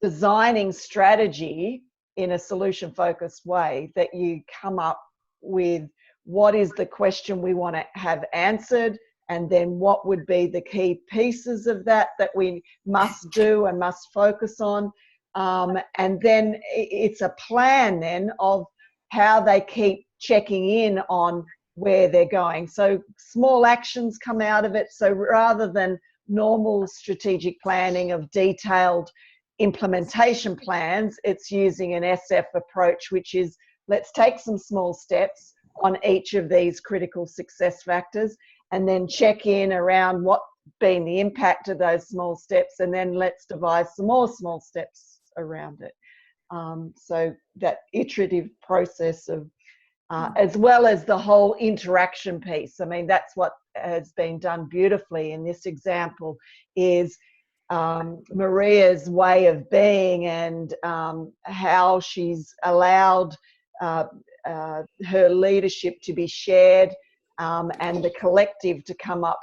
designing strategy in a solution-focused way, that you come up with what is the question we want to have answered, and then what would be the key pieces of that we must do and must focus on. And then it's a plan then of how they keep checking in on where they're going. So small actions come out of it. So rather than normal strategic planning of detailed implementation plans, it's using an SF approach, which is, let's take some small steps on each of these critical success factors, and then check in around what been the impact of those small steps, and then let's devise some more small steps around it. So that iterative process of, as well as the whole interaction piece. I mean, that's what has been done beautifully in this example, is Maria's way of being, and how she's allowed her leadership to be shared, and the collective to come up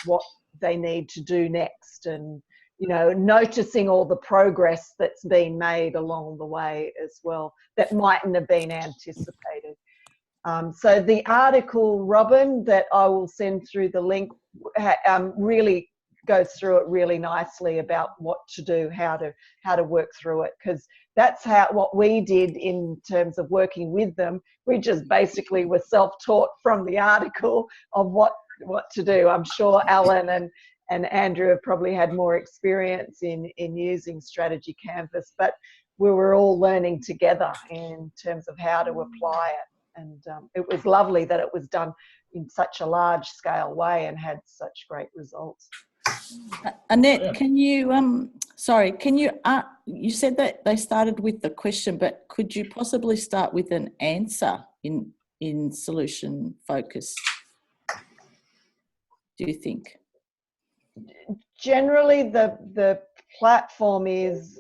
they need to do next, and noticing all the progress that's been made along the way as well that mightn't have been anticipated. So the article, Robin, that I will send through the link really goes through it really nicely about what to do, how to work through it, because that's what we did in terms of working with them. We just basically were self-taught from the article of what to do. I'm sure Alan and Andrew have probably had more experience in using Strategy Canvas, but we were all learning together in terms of how to apply it. And it was lovely that it was done in such a large scale way and had such great results. Annette, can you, you said that they started with the question, but could you possibly start with an answer in solution focus, do you think? Generally, the platform is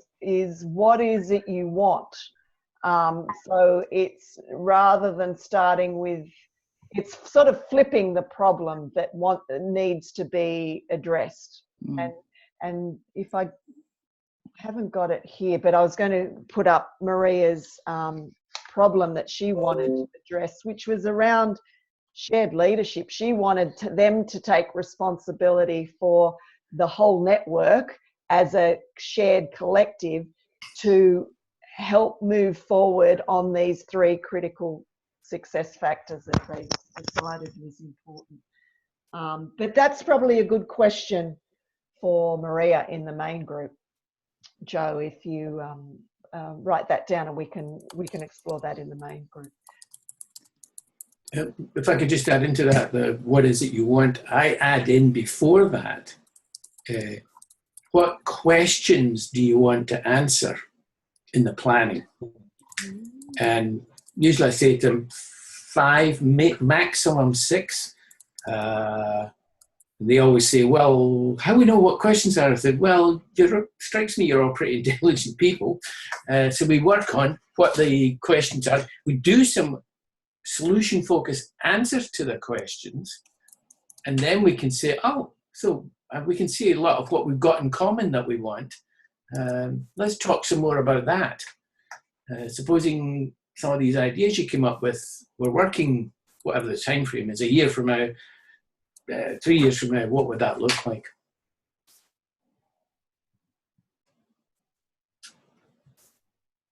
what is it you want? So it's, rather than starting with, it's sort of flipping the problem that needs to be addressed. And if I haven't got it here, but I was going to put up Maria's problem that she wanted to address, which was around shared leadership. She wanted them to take responsibility for the whole network as a shared collective to help move forward on these 3 critical success factors that they decided was important. But that's probably a good question for Maria in the main group. Joe, if you write that down, and we can explore that in the main group. If I could just add into that, what is it you want? I add in before that, what questions do you want to answer in the planning? And usually I say to them 5, maximum 6. They always say, well, how do we know what questions are? I said, well, it strikes me you're all pretty intelligent people. So we work on what the questions are. We do some solution-focused answers to the questions, and then we can say, oh, so we can see a lot of what we've got in common that we want. Let's talk some more about that. Supposing some of these ideas you came up with, we're working, whatever the time frame is, a year from now, 3 years from now, what would that look like?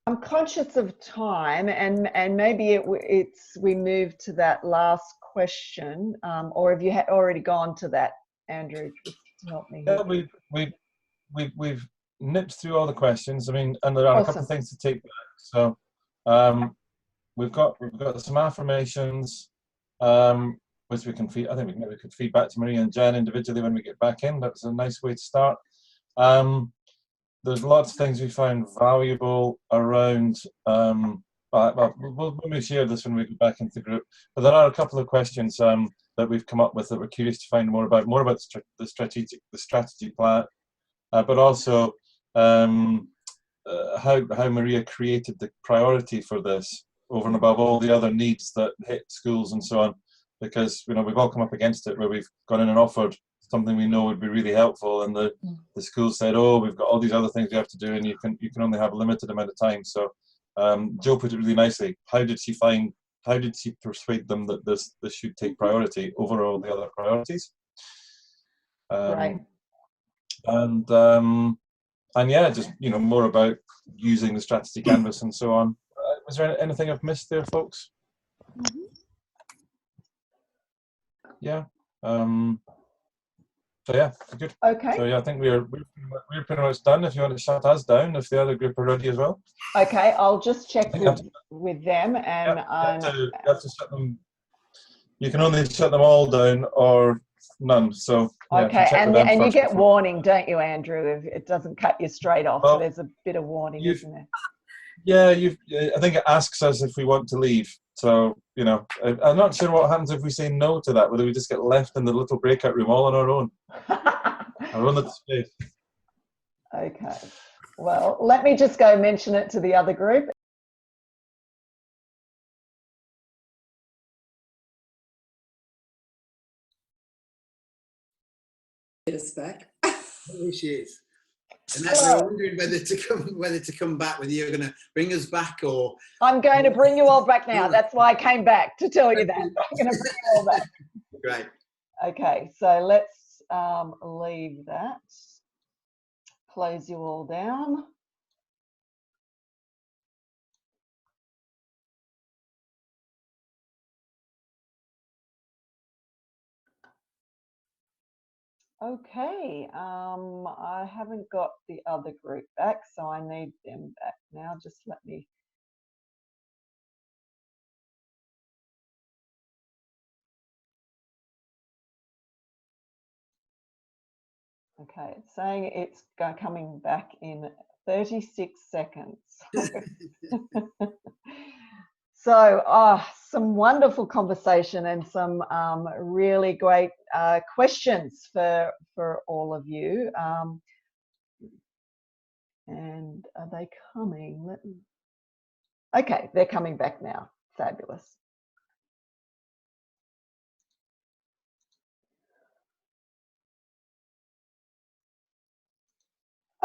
I'm conscious of time, and maybe we move to that last question, or have you already gone to that, Andrew? Just to help me. Yeah, we've nipped through all the questions. I mean, and there are a couple of things to take back. So we've got some affirmations, which we can feed. I think we could feed back to Maria and Jen individually when we get back in. That's a nice way to start. There's lots of things we found valuable around. Well, we'll share this when we get back into the group. But there are a couple of questions that we've come up with that we're curious to find more about the strategy plan, but also how Maria created the priority for this over and above all the other needs that hit schools and so on. Because we've all come up against it where we've gone in and offered something we know would be really helpful, and the school said, "Oh, we've got all these other things we have to do, and you can only have a limited amount of time." So Joe put it really nicely. How did she persuade them that this should take priority over all the other priorities? Right. And yeah, just more about using the strategy canvas and so on. Was there anything I've missed there, folks? Yeah. So yeah, good. Okay. So yeah, I think we're pretty much done. If you want to shut us down, if the other group are ready as well. Okay, I'll just check with them, and you have to shut them. You can only shut them all down or none. So yeah, okay, and you get warning, don't you, Andrew? If it doesn't cut you straight off, so there's a bit of warning, isn't there? Yeah, I think it asks us if we want to leave. So, I'm not sure what happens if we say no to that, whether we just get left in the little breakout room all on our own. Our own little space. Okay. Well, let me just go mention it to the other group. Get us back. Here she is. And that's we're wondering whether to come back, whether you're going to bring us back or. I'm going to bring you all back now. That's why I came back, to tell you that. I'm going to bring you all back. Great. Okay, so let's leave that. Close you all down. Okay, I haven't got the other group back, so I need them back now. Just let me. Okay, it's saying it's coming back in 36 seconds. So, some wonderful conversation and some really great questions for all of you. And are they coming? Okay, they're coming back now. Fabulous.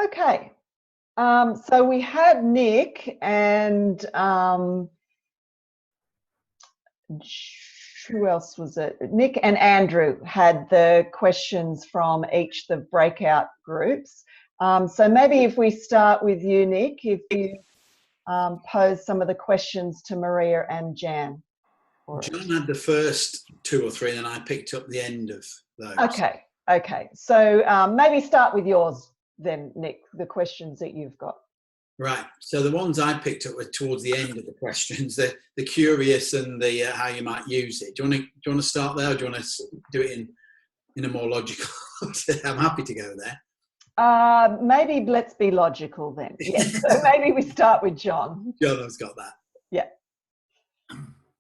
Okay, so we had Nick and who else was it? Nick and Andrew had the questions from each of the breakout groups. So maybe if we start with you, Nick, if you pose some of the questions to Maria and Jan. John had the first 2 or 3, and I picked up the end of those. Okay, okay. So maybe start with yours then, Nick, the questions that you've got. Right. So the ones I picked up were towards the end of the questions, the curious and the how you might use it. Do you want to start there, or do you want to do it in a more logical? I'm happy to go there. Maybe let's be logical then. Yes. So maybe we start with John. John has got that. Yeah.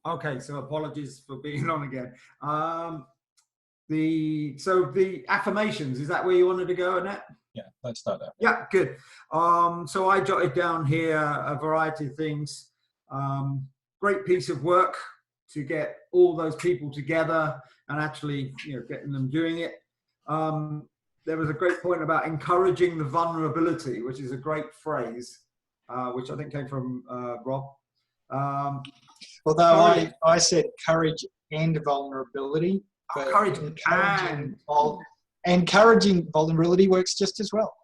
Okay. So apologies for being on again. The affirmations, is that where you wanted to go, Annette? Yeah, let's start there. Yeah, good. So I jotted down here a variety of things. Great piece of work to get all those people together and actually, getting them doing it. There was a great point about encouraging the vulnerability, which is a great phrase, which I think came from Rob. Although I said courage and vulnerability. Courage encouraging vulnerability works just as well.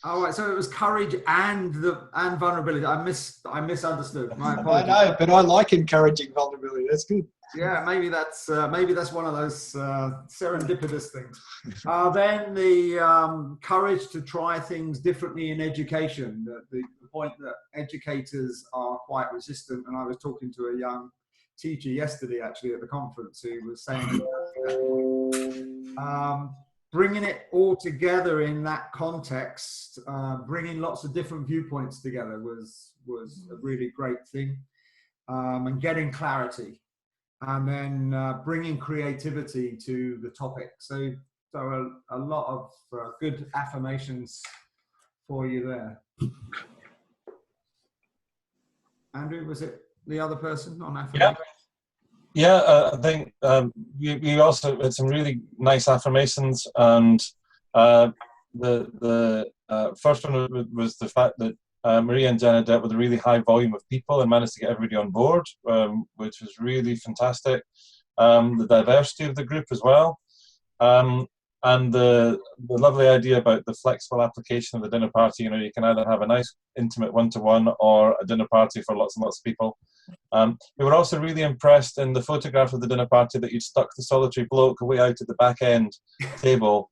All right, so it was courage and vulnerability. I misunderstood. My apologies. I know, but I like encouraging vulnerability. That's good. Yeah, maybe that's one of those serendipitous things. Then the courage to try things differently in education. The point that educators are quite resistant, and I was talking to a young teacher yesterday actually at the conference who was saying bringing it all together in that context, bringing lots of different viewpoints together was a really great thing, and getting clarity, and then bringing creativity to the topic. So a lot of good affirmations for you there. Andrew, was it the other person on affirmation? Yeah, I think we also had some really nice affirmations, and the first one was the fact that Maria and Jenna dealt with a really high volume of people and managed to get everybody on board, which was really fantastic. The diversity of the group as well, and the lovely idea about the flexible application of the dinner party. You can either have a nice intimate one-to-one or a dinner party for lots and lots of people. We were also really impressed in the photograph of the dinner party that you'd stuck the solitary bloke way out at the back end table.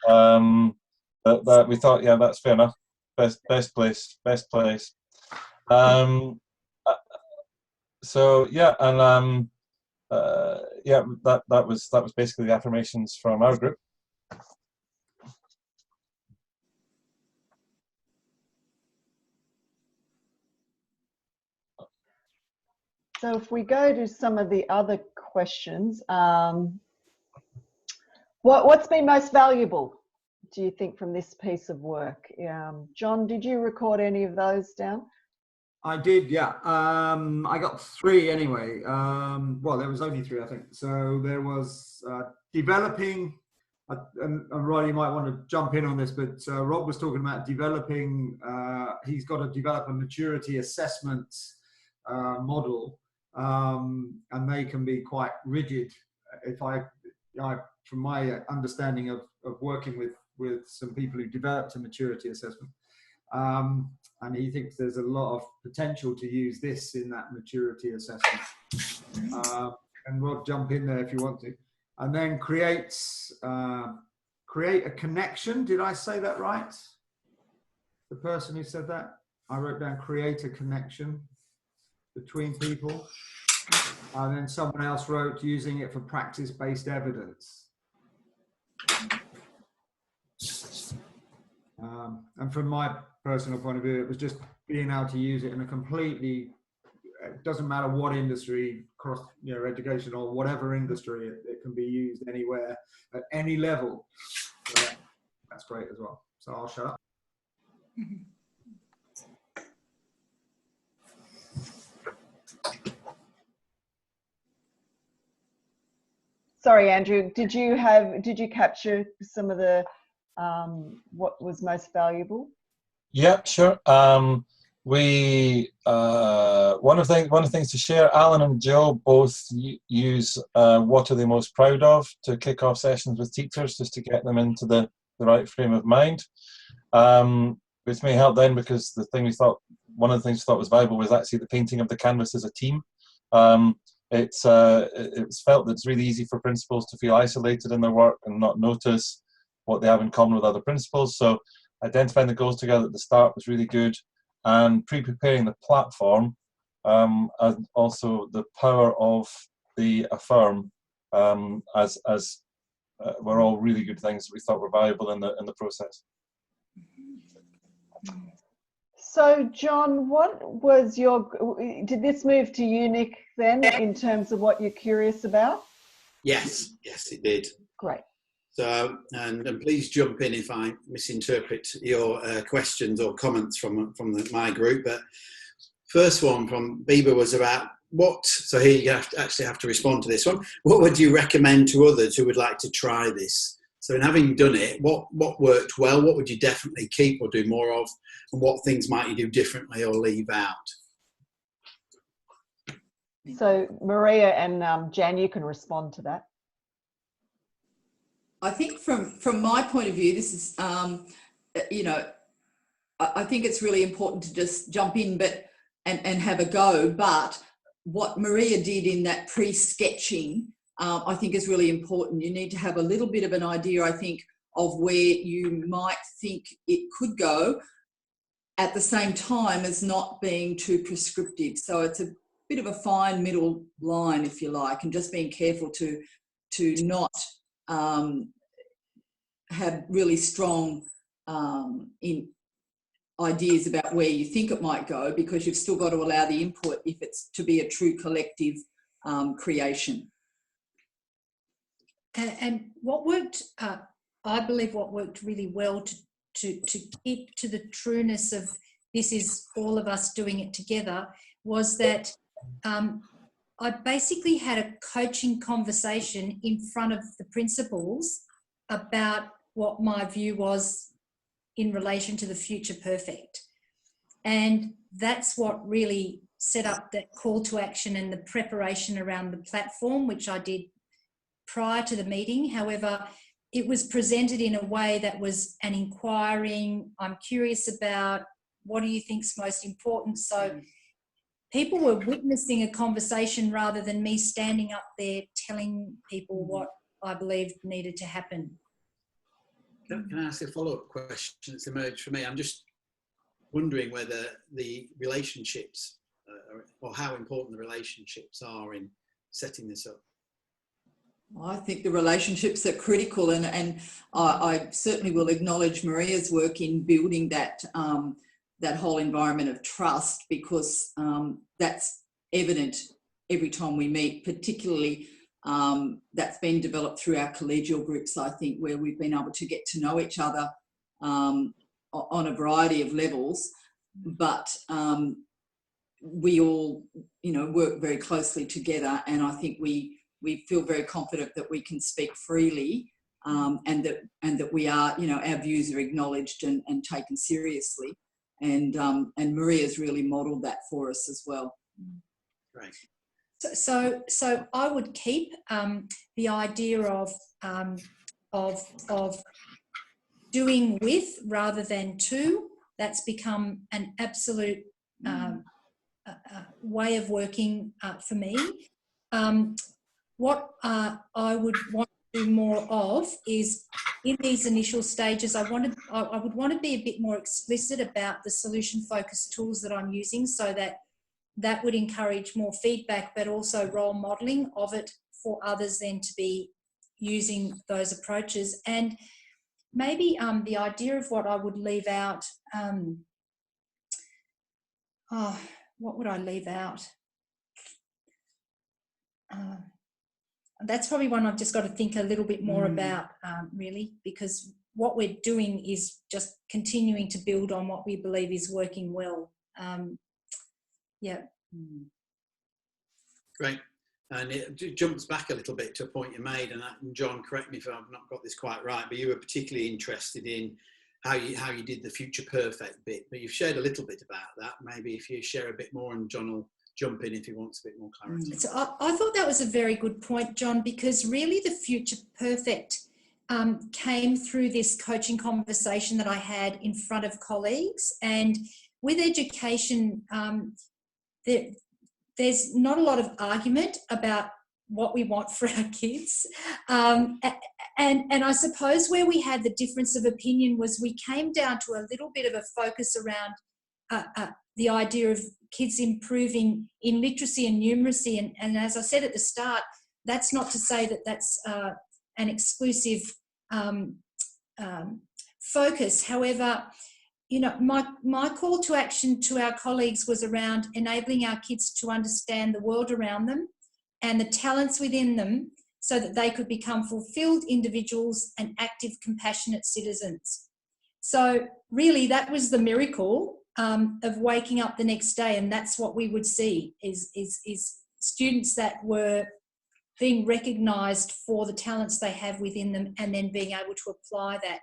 That we thought, yeah, that's fair enough. Best place. So yeah, and yeah, that was basically the affirmations from our group. So if we go to some of the other questions, what's been most valuable, do you think, from this piece of work? John, did you record any of those down? I did, yeah. I got 3 anyway. Well, there was only 3, I think. So there was developing And Roddy, you might want to jump in on this, but Rob was talking about developing, he's got to develop a maturity assessment model, and they can be quite rigid. From my understanding of working with some people who developed a maturity assessment, and he thinks there's a lot of potential to use this in that maturity assessment. And Rob, jump in there if you want to. And then create a connection. Did I say that right? The person who said that? I wrote down create a connection between people. And then someone else wrote using it for practice-based evidence. And from my personal point of view, it was just being able to use it in a completely, it doesn't matter what industry, across, you know, education or whatever industry, it can be used anywhere at any level. So that's great as well. So I'll shut up. Sorry, Andrew, did you capture some of the what was most valuable? Yeah, sure. One of the things to share, Alan and Joe both use what are they most proud of to kick off sessions with teachers, just to get them into the right frame of mind. Which may help then, because one of the things we thought was valuable was actually the painting of the canvas as a team. It was felt that it's really easy for principals to feel isolated in their work and not notice what they have in common with other principals. So identifying the goals together at the start was really good, and pre-preparing the platform, and also the power of the affirm, were all really good things that we thought were valuable in the process. So, John, what was did this move to you, Nick, then, in terms of what you're curious about? Yes, it did. Great. So, and please jump in if I misinterpret your questions or comments from my group. But first one from Bieber was about so here you actually have to respond to this one. What would you recommend to others who would like to try this? So in having done it, what worked well? What would you definitely keep or do more of? And what things might you do differently or leave out? So Maria and Jan, you can respond to that. I think from my point of view, this is, you know, I think it's really important to just jump in and have a go. But what Maria did in that pre-sketching, I think is really important. You need to have a little bit of an idea, I think, of where you might think it could go, at the same time as not being too prescriptive. So it's a bit of a fine middle line, if you like, and just being careful to not have really strong ideas about where you think it might go, because you've still got to allow the input if it's to be a true collective creation. And what worked, I believe what worked really well to keep to the trueness of this is all of us doing it together was that I basically had a coaching conversation in front of the principals about what my view was in relation to the future perfect. And that's what really set up that call to action and the preparation around the platform, which I did prior to the meeting. However, it was presented in a way that was an inquiring, I'm curious about, what do you think's most important? So people were witnessing a conversation rather than me standing up there telling people what I believed needed to happen. Can I ask a follow-up question that's emerged for me? I'm just wondering whether the relationships or how important the relationships are in setting this up. I think the relationships are critical, and I certainly will acknowledge Maria's work in building that that whole environment of trust, because that's evident every time we meet, particularly that's been developed through our collegial groups, I think, where we've been able to get to know each other on a variety of levels, but we all, you know, work very closely together, and I think we feel very confident that we can speak freely and that we are, you know, our views are acknowledged and taken seriously. And Maria's really modelled that for us as well. Great. So I would keep the idea of doing with rather than to. That's become an absolute way of working for me. What I would want to do more of is, in these initial stages, I would want to be a bit more explicit about the solution-focused tools that I'm using, so that would encourage more feedback, but also role modelling of it for others then to be using those approaches. And maybe the idea of what I would leave out, what would I leave out? That's probably one I've just got to think a little bit more about, really, because what we're doing is just continuing to build on what we believe is working well. Yeah. Great. And it jumps back a little bit to a point you made, and John, correct me if I've not got this quite right, but you were particularly interested in how you did the future perfect bit, but you've shared a little bit about that. Maybe if you share a bit more, and John will jump in if he wants a bit more clarity. So I thought that was a very good point, John, because really the future perfect came through this coaching conversation that I had in front of colleagues. And with education, there's not a lot of argument about what we want for our kids. And I suppose where we had the difference of opinion was we came down to a little bit of a focus around the idea of kids improving in literacy and numeracy. And as I said at the start, that's not to say that that's an exclusive focus. However, you know, my call to action to our colleagues was around enabling our kids to understand the world around them and the talents within them, so that they could become fulfilled individuals and active, compassionate citizens. So really that was the miracle of waking up the next day, and that's what we would see is students that were being recognised for the talents they have within them, and then being able to apply that.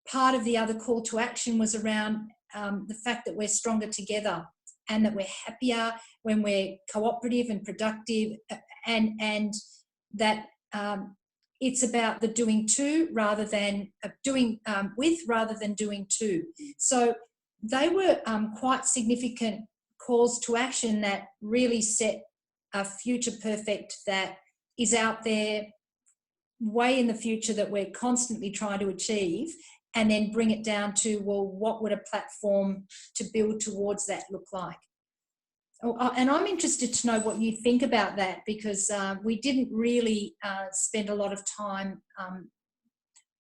Part of the other call to action was around the fact that we're stronger together, and that we're happier when we're cooperative and productive, and that it's about the doing to rather than doing with rather than doing to. So they were quite significant calls to action that really set a future perfect that is out there way in the future, that we're constantly trying to achieve, and then bring it down to, well, what would a platform to build towards that look like? And I'm interested to know what you think about that, because we didn't really spend a lot of time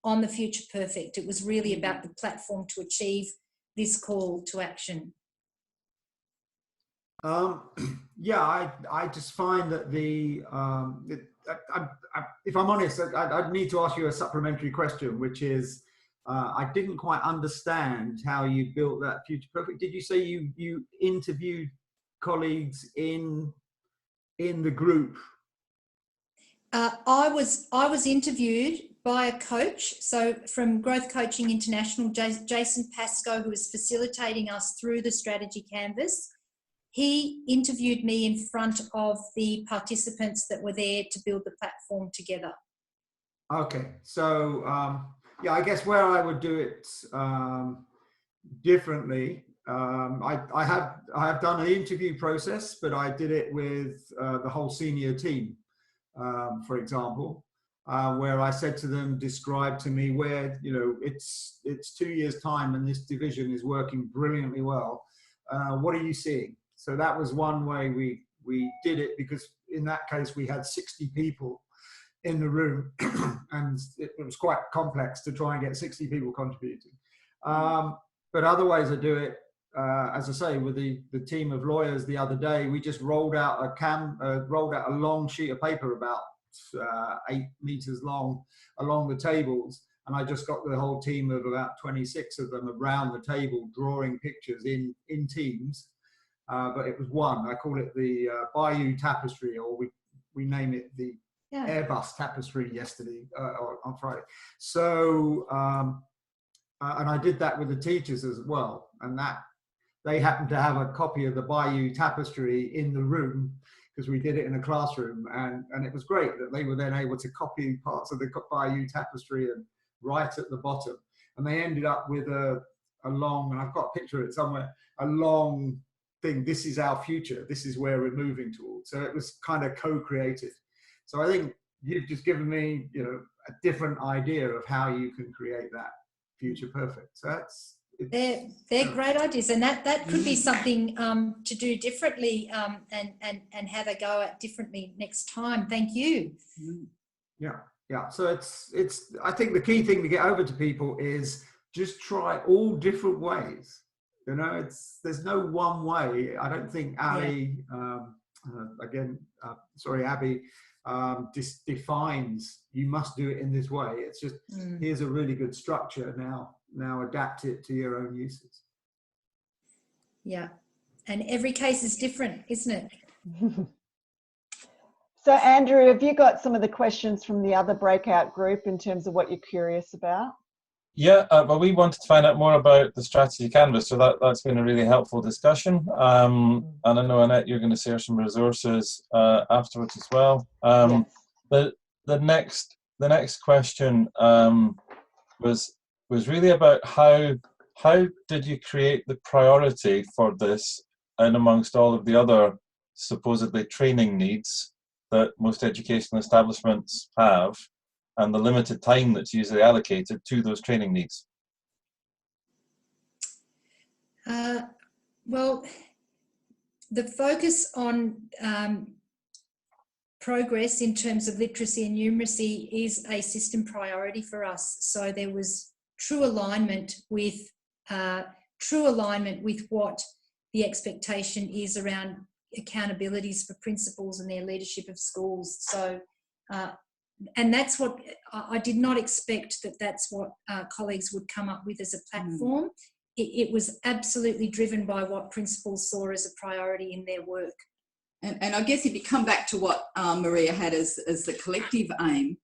on the future perfect. It was really about the platform to achieve this call to action. Yeah, I just find that if I'm honest, I'd need to ask you a supplementary question, which is, I didn't quite understand how you built that future perfect. Did you say you interviewed colleagues in the group? I was interviewed by a coach, so from Growth Coaching International, Jason Pascoe, who was facilitating us through the strategy canvas. He interviewed me in front of the participants that were there to build the platform together. Okay, so yeah, I guess where I would do it differently, I have done an interview process, but I did it with the whole senior team, for example, where I said to them, describe to me where, you know, it's 2 years' time and this division is working brilliantly well. What are you seeing? So that was one way we did it, because in that case we had 60 people in the room and it was quite complex to try and get 60 people contributing. But other ways I do it, as I say, with the team of lawyers the other day, we just rolled out a long sheet of paper about 8 meters long along the tables, and I just got the whole team of about 26 of them around the table drawing pictures in teams. But it was one. I call it the Bayou Tapestry, or we name it the Airbus tapestry yesterday, on Friday. So, and I did that with the teachers as well. And that they happened to have a copy of the Bayeux tapestry in the room, because we did it in a classroom, and it was great that they were then able to copy parts of the Bayeux tapestry and write at the bottom. And they ended up with a long, and I've got a picture of it somewhere, a long thing, this is our future, this is where we're moving towards. So it was kind of co-created. So I think you've just given me, you know, a different idea of how you can create that future perfect. So they're great ideas, and that could be something to do differently, and have a go at differently next time. Thank you. Yeah. So it's. I think the key thing to get over to people is just try all different ways. You know, there's no one way. I don't think Ali, Abby, defines you must do it in this way. It's just here's a really good structure. Now adapt it to your own uses. Yeah, and every case is different, isn't it? So Andrew, have you got some of the questions from the other breakout group in terms of what you're curious about? Yeah, well, we wanted to find out more about the strategy canvas, so that's been a really helpful discussion. And I know, Annette, you're going to share some resources afterwards as well. Yes. The next question was really about how did you create the priority for this, and amongst all of the other supposedly training needs that most educational establishments have, and the limited time that's usually allocated to those training needs? Well, the focus on progress in terms of literacy and numeracy is a system priority for us. So there was true alignment with what the expectation is around accountabilities for principals and their leadership of schools. So, and that's what I did not expect, that's what colleagues would come up with as a platform. It was absolutely driven by what principals saw as a priority in their work. And I guess if you come back to what Maria had as the collective aim,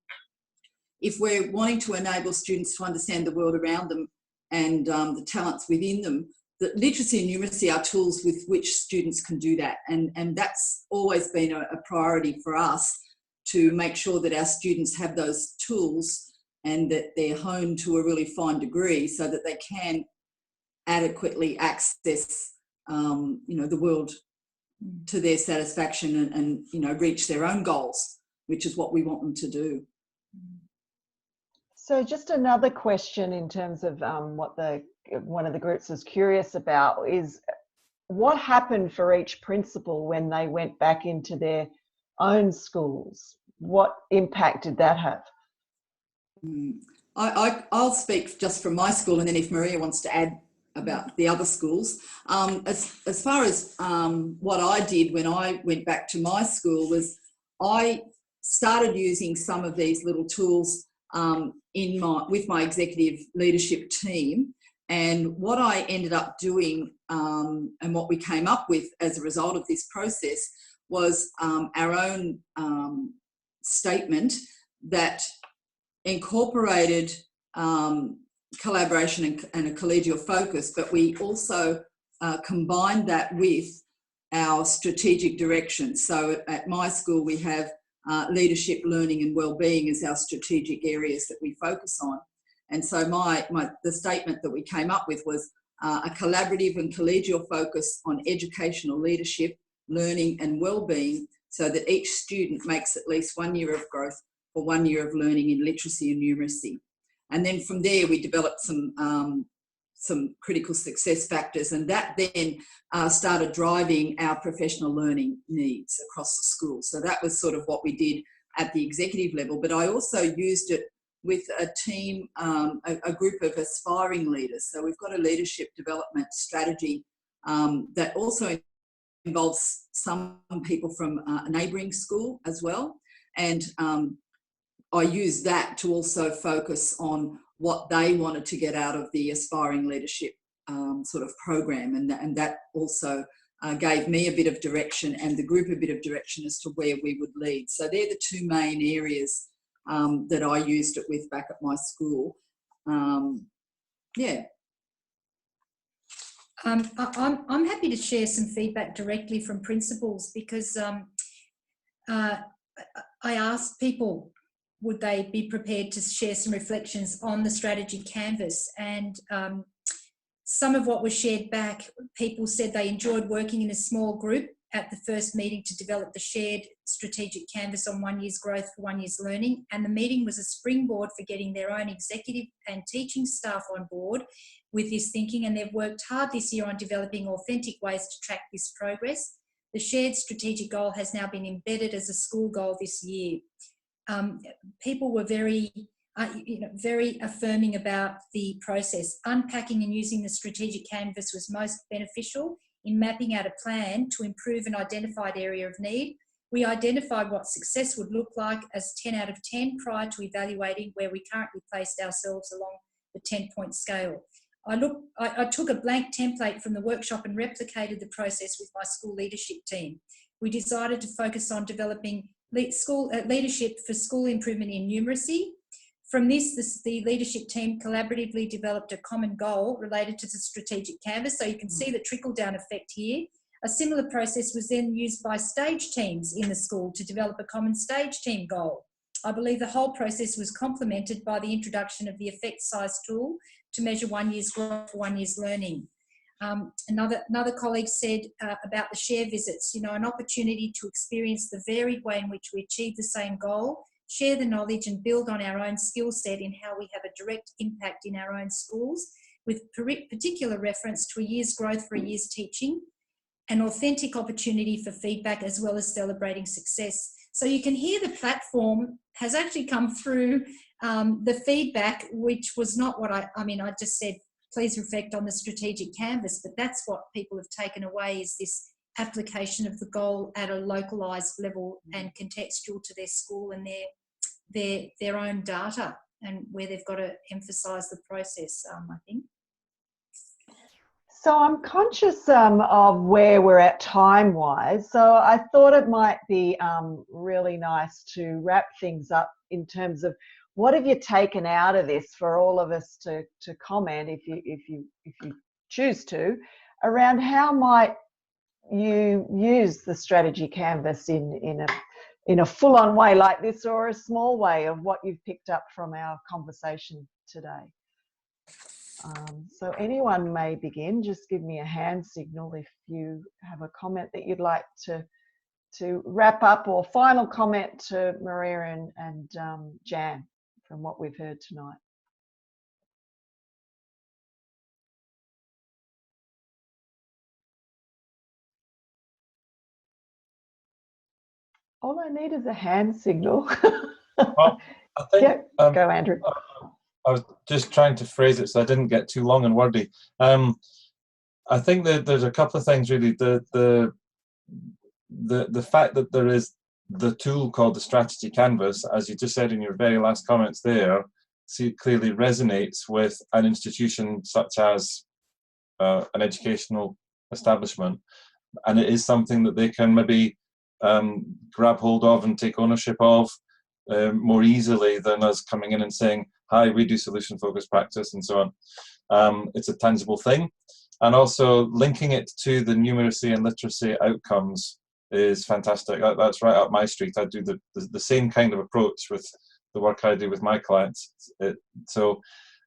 if we're wanting to enable students to understand the world around them and the talents within them, that literacy and numeracy are tools with which students can do that. And that's always been a priority for us, to make sure that our students have those tools and that they're honed to a really fine degree so that they can adequately access the world to their satisfaction and reach their own goals, which is what we want them to do. So just another question in terms of what one of the groups was curious about is what happened for each principal when they went back into their own schools? What impact did that have? I'll speak just from my school, and then if Maria wants to add about the other schools. As far as what I did when I went back to my school was I started using some of these little tools with my executive leadership team. And what I ended up doing and what we came up with as a result of this process was our own statement that incorporated collaboration and a collegial focus, but we also combined that with our strategic direction. So at my school we have leadership, learning and wellbeing as our strategic areas that we focus on. And so the statement that we came up with was a collaborative and collegial focus on educational leadership, learning and wellbeing, so that each student makes at least 1 year of growth or 1 year of learning in literacy and numeracy. And then from there we developed some critical success factors, and that then started driving our professional learning needs across the school. So that was sort of what we did at the executive level, but I also used it with a team, a group of aspiring leaders. So we've got a leadership development strategy that also involves some people from a neighbouring school as well. And I used that to also focus on what they wanted to get out of the aspiring leadership sort of program, and that also gave me a bit of direction and the group a bit of direction as to where we would lead. So they're the two main areas that I used it with back at my school. Yeah. I'm happy to share some feedback directly from principals, because I asked people would they be prepared to share some reflections on the strategy canvas, and some of what was shared back, people said they enjoyed working in a small group at the first meeting to develop the shared strategic canvas on 1 year's growth for 1 year's learning, and the meeting was a springboard for getting their own executive and teaching staff on board with this thinking, and they've worked hard this year on developing authentic ways to track this progress. The shared strategic goal has now been embedded as a school goal this year. People were very affirming about the process. Unpacking and using the strategic canvas was most beneficial in mapping out a plan to improve an identified area of need. We identified what success would look like as 10 out of 10 prior to evaluating where we currently placed ourselves along the 10-point scale. I took a blank template from the workshop and replicated the process with my school leadership team. We decided to focus on developing leadership for school improvement in numeracy. From this, the leadership team collaboratively developed a common goal related to the strategic canvas. So you can see the trickle-down effect here. A similar process was then used by stage teams in the school to develop a common stage team goal. I believe the whole process was complemented by the introduction of the effect size tool to measure 1 year's growth for 1 year's learning. Another colleague said about the share visits, an opportunity to experience the varied way in which we achieve the same goal, share the knowledge and build on our own skill set in how we have a direct impact in our own schools, with particular reference to a year's growth for a year's teaching, an authentic opportunity for feedback as well as celebrating success. So you can hear the platform has actually come through the feedback, which was not what I just said, please reflect on the strategic canvas, but that's what people have taken away, is this application of the goal at a localised level and contextual to their school and their own data, and where they've got to emphasise the process, I think. So I'm conscious of where we're at time-wise, so I thought it might be really nice to wrap things up in terms of what have you taken out of this for all of us to comment, if you choose to, around how might you use the strategy canvas in a full-on way like this, or a small way of what you've picked up from our conversation today. So anyone may begin. Just give me a hand signal if you have a comment that you'd like to wrap up, or final comment to Maria and Jan from what we've heard tonight. All I need is a hand signal. Well, I think, yeah, go Andrew. I was just trying to phrase it so I didn't get too long and wordy. I think that there's a couple of things really. The fact that there is the tool called the strategy canvas, as you just said in your very last comments there, clearly resonates with an institution such as an educational establishment, and it is something that they can maybe grab hold of and take ownership of more easily than us coming in and saying, hi, we do solution focused practice and so on. It's a tangible thing, and also linking it to the numeracy and literacy outcomes is fantastic. That's right up my street. I do the same kind of approach with the work I do with my clients. So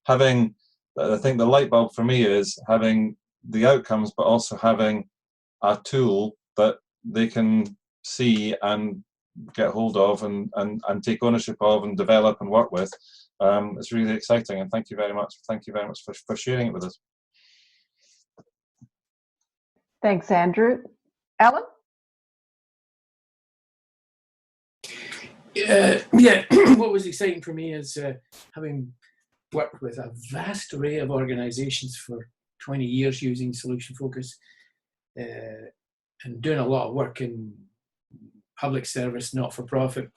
having, I think the light bulb for me is having the outcomes, but also having a tool that they can see and get hold of and take ownership of and develop and work with. It's really exciting, and thank you very much. Thank you very much for sharing it with us. Thanks, Andrew. Alan? Yeah, what was exciting for me is having worked with a vast array of organisations for 20 years using solution focus, and doing a lot of work in public service, not-for-profit,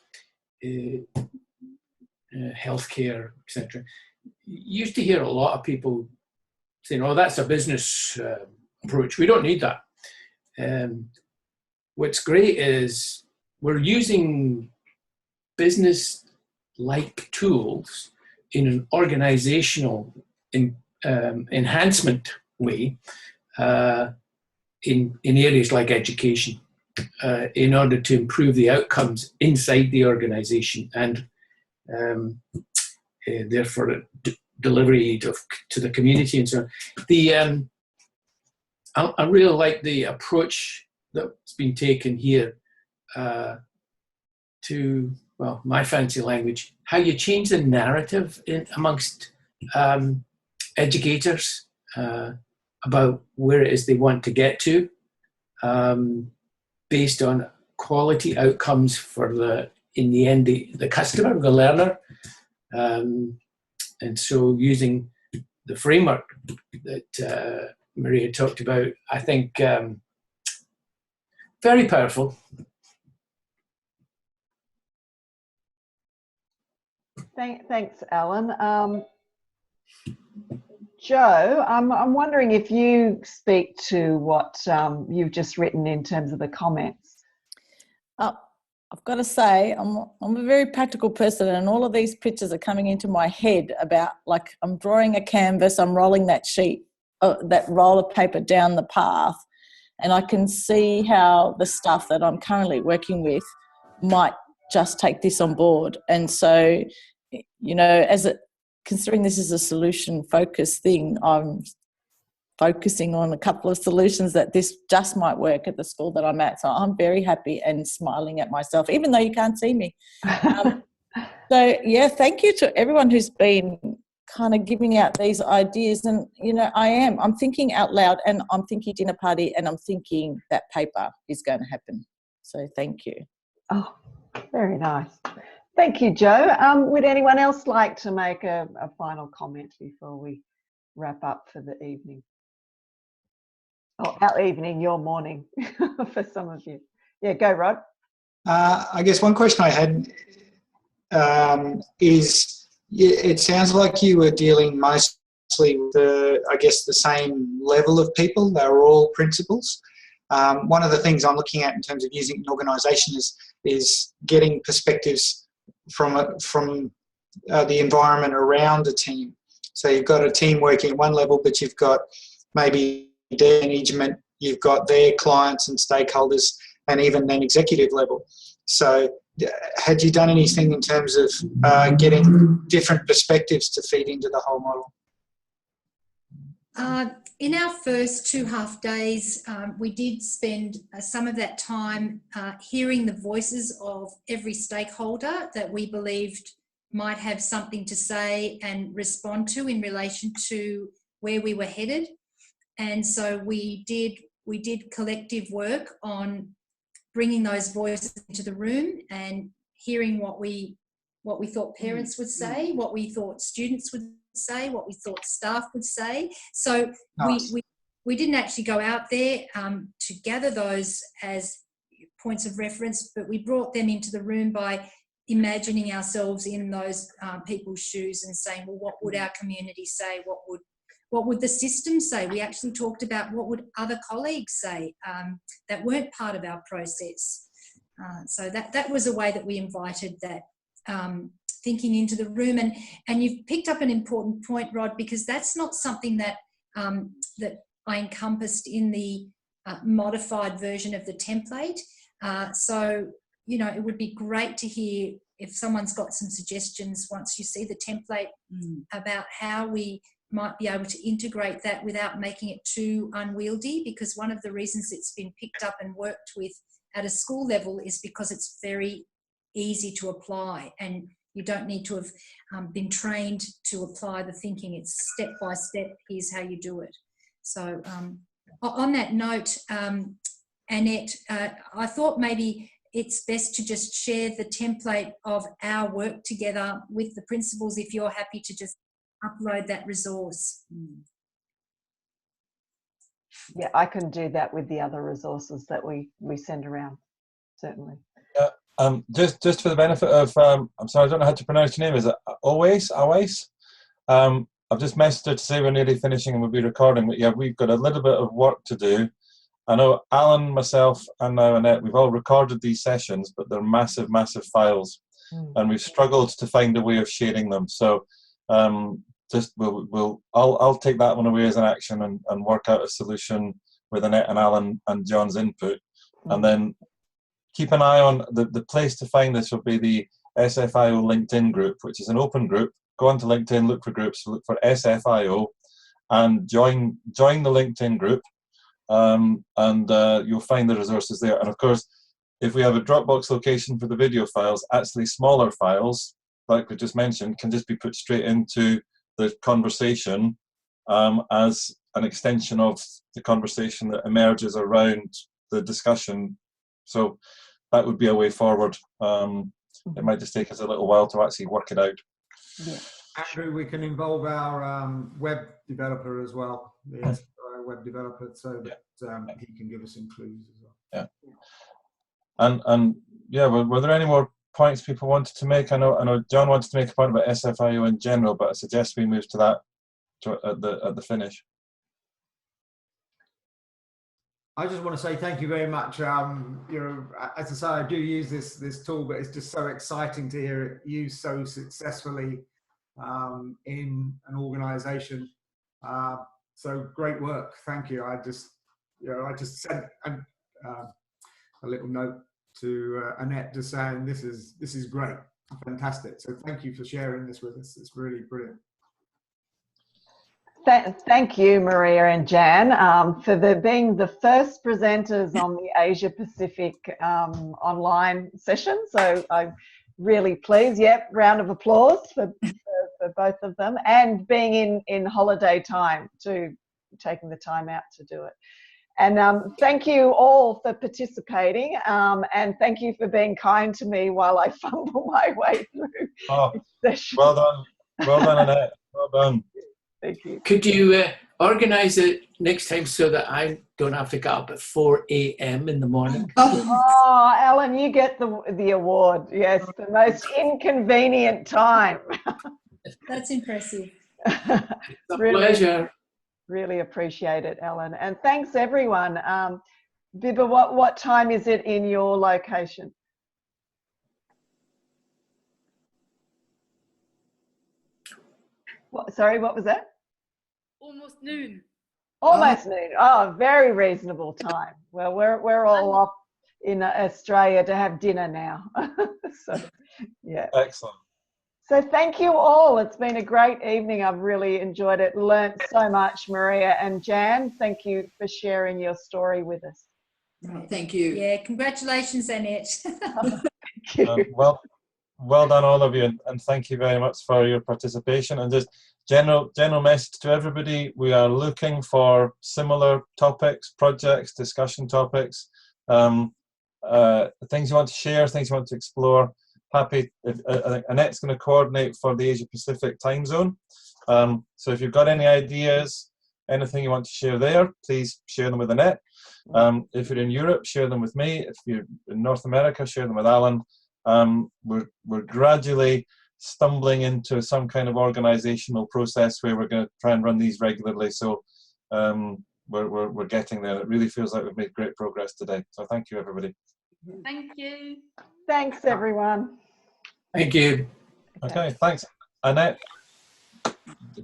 healthcare, etc. You used to hear a lot of people saying, oh, that's a business approach. We don't need that. what's great is we're using business-like tools in an organizational enhancement way in areas like education in order to improve the outcomes inside the organization and therefore delivery to the community and so on. I really like the approach that's been taken here to, well, my fancy language, how you change the narrative amongst educators about where it is they want to get to, based on quality outcomes for in the end, the customer, the learner. And so using the framework that Maria talked about, I think very powerful. Thanks, Alan. Joe, I'm wondering if you speak to what you've just written in terms of the comments. I've got to say, I'm a very practical person, and all of these pictures are coming into my head about, like, I'm drawing a canvas, I'm rolling that sheet, that roll of paper down the path, and I can see how the stuff that I'm currently working with might just take this on board. And so, you know, considering this is a solution-focused thing, I'm focusing on a couple of solutions that this just might work at the school that I'm at. So I'm very happy and smiling at myself, even though you can't see me. So, yeah, thank you to everyone who's been kind of giving out these ideas. And, you know, I'm thinking out loud, and I'm thinking dinner party, and I'm thinking that paper is going to happen. So thank you. Oh, very nice. Thank you, Joe. Would anyone else like to make a final comment before we wrap up for the evening? Oh, our evening, your morning for some of you. Yeah, go, Rod. I guess one question I had is, it sounds like you were dealing mostly with the same level of people. They were all principals. One of the things I'm looking at in terms of using an organisation is getting perspectives from the environment around a team. So you've got a team working at one level, but you've got maybe their management, you've got their clients and stakeholders, and even then executive level. So had you done anything in terms of getting different perspectives to feed into the whole model? In our first 2 half days, we did spend some of that time hearing the voices of every stakeholder that we believed might have something to say and respond to in relation to where we were headed. And so we did collective work on bringing those voices into the room and hearing what we thought parents would say, what we thought students would say, what we thought staff would say. So nice. we didn't actually go out there to gather those as points of reference, but we brought them into the room by imagining ourselves in those people's shoes and saying, well, what would our community say? What would the system say? We actually talked about what would other colleagues say that weren't part of our process. So that was a way that we invited that thinking into the room. And you've picked up an important point, Rod, because that's not something that that I encompassed in the modified version of the template. So, you know, it would be great to hear if someone's got some suggestions once you see the template about how we might be able to integrate that without making it too unwieldy, because one of the reasons it's been picked up and worked with at a school level is because it's very easy to apply, and you don't need to have been trained to apply the thinking. It's step by step, here's how you do it. So on that note, Annette, I thought maybe it's best to just share the template of our work together with the principals, if you're happy to just upload that resource. Yeah, I can do that with the other resources that we send around, certainly. Just for the benefit of, I'm sorry, I don't know how to pronounce your name. Is it Always? I've just messaged her to say we're nearly finishing and we'll be recording, but yeah, we've got a little bit of work to do. I know Alan, myself, and now Annette, we've all recorded these sessions, but they're massive, massive files, and we've struggled to find a way of sharing them. So just I'll take that one away as an action and work out a solution with Annette and Alan and John's input, and then keep an eye on the place to find this will be the SFIO LinkedIn group, which is an open group. Go onto LinkedIn, look for groups, look for SFIO, and join the LinkedIn group. You'll find the resources there. And of course, if we have a Dropbox location for the video files, actually smaller files, like we just mentioned, can just be put straight into the conversation as an extension of the conversation that emerges around the discussion. So that would be a way forward. It might just take us a little while to actually work it out. Yeah. Andrew, we can involve our web developer as well, the web developer, so that he can give us some clues as well. Yeah. And yeah, were there any more points people wanted to make? I know John wanted to make a point about SFIO in general, but I suggest we move to that at the finish. I just want to say thank you very much. As I say, I do use this tool, but it's just so exciting to hear it used so successfully in an organisation. So great work, thank you. I just sent a little note to Annette just saying this is great, fantastic. So thank you for sharing this with us. It's really brilliant. Thank you, Maria and Jan, for being the first presenters on the Asia Pacific online session. So I'm really pleased. Yep, round of applause for both of them, and being in holiday time too, taking the time out to do it. And thank you all for participating, and thank you for being kind to me while I fumble my way through this session. Well done, Annette. Well done. Thank you. Could you organise it next time so that I don't have to get up at 4 a.m. in the morning? Oh, Alan, you get the award. Yes, the most inconvenient time. That's impressive. It's a pleasure. Really appreciate it, Alan. And thanks, everyone. Bibba, what time is it in your location? Sorry, what was that? Almost noon. Almost noon. Oh, very reasonable time. Well, we're all off in Australia to have dinner now. So, yeah. Excellent. So thank you all. It's been a great evening. I've really enjoyed it. Learned so much, Maria and Jan. Thank you for sharing your story with us. Thank you. Yeah, congratulations, Annette. Thank you. Well done, all of you, and thank you very much for your participation. And just general message to everybody: we are looking for similar topics, projects, discussion topics, things you want to share, things you want to explore. Happy. I think Annette's going to coordinate for the Asia Pacific time zone. So if you've got any ideas, anything you want to share there, please share them with Annette. If you're in Europe, share them with me. If you're in North America, share them with Alan. We're gradually stumbling into some kind of organizational process where we're going to try and run these regularly. So we're getting there. It really feels like we've made great progress today. So thank you, everybody. Thank you. Thanks, everyone. Thank you. Okay, thanks. Annette,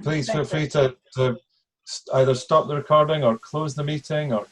please feel free to either stop the recording or close the meeting or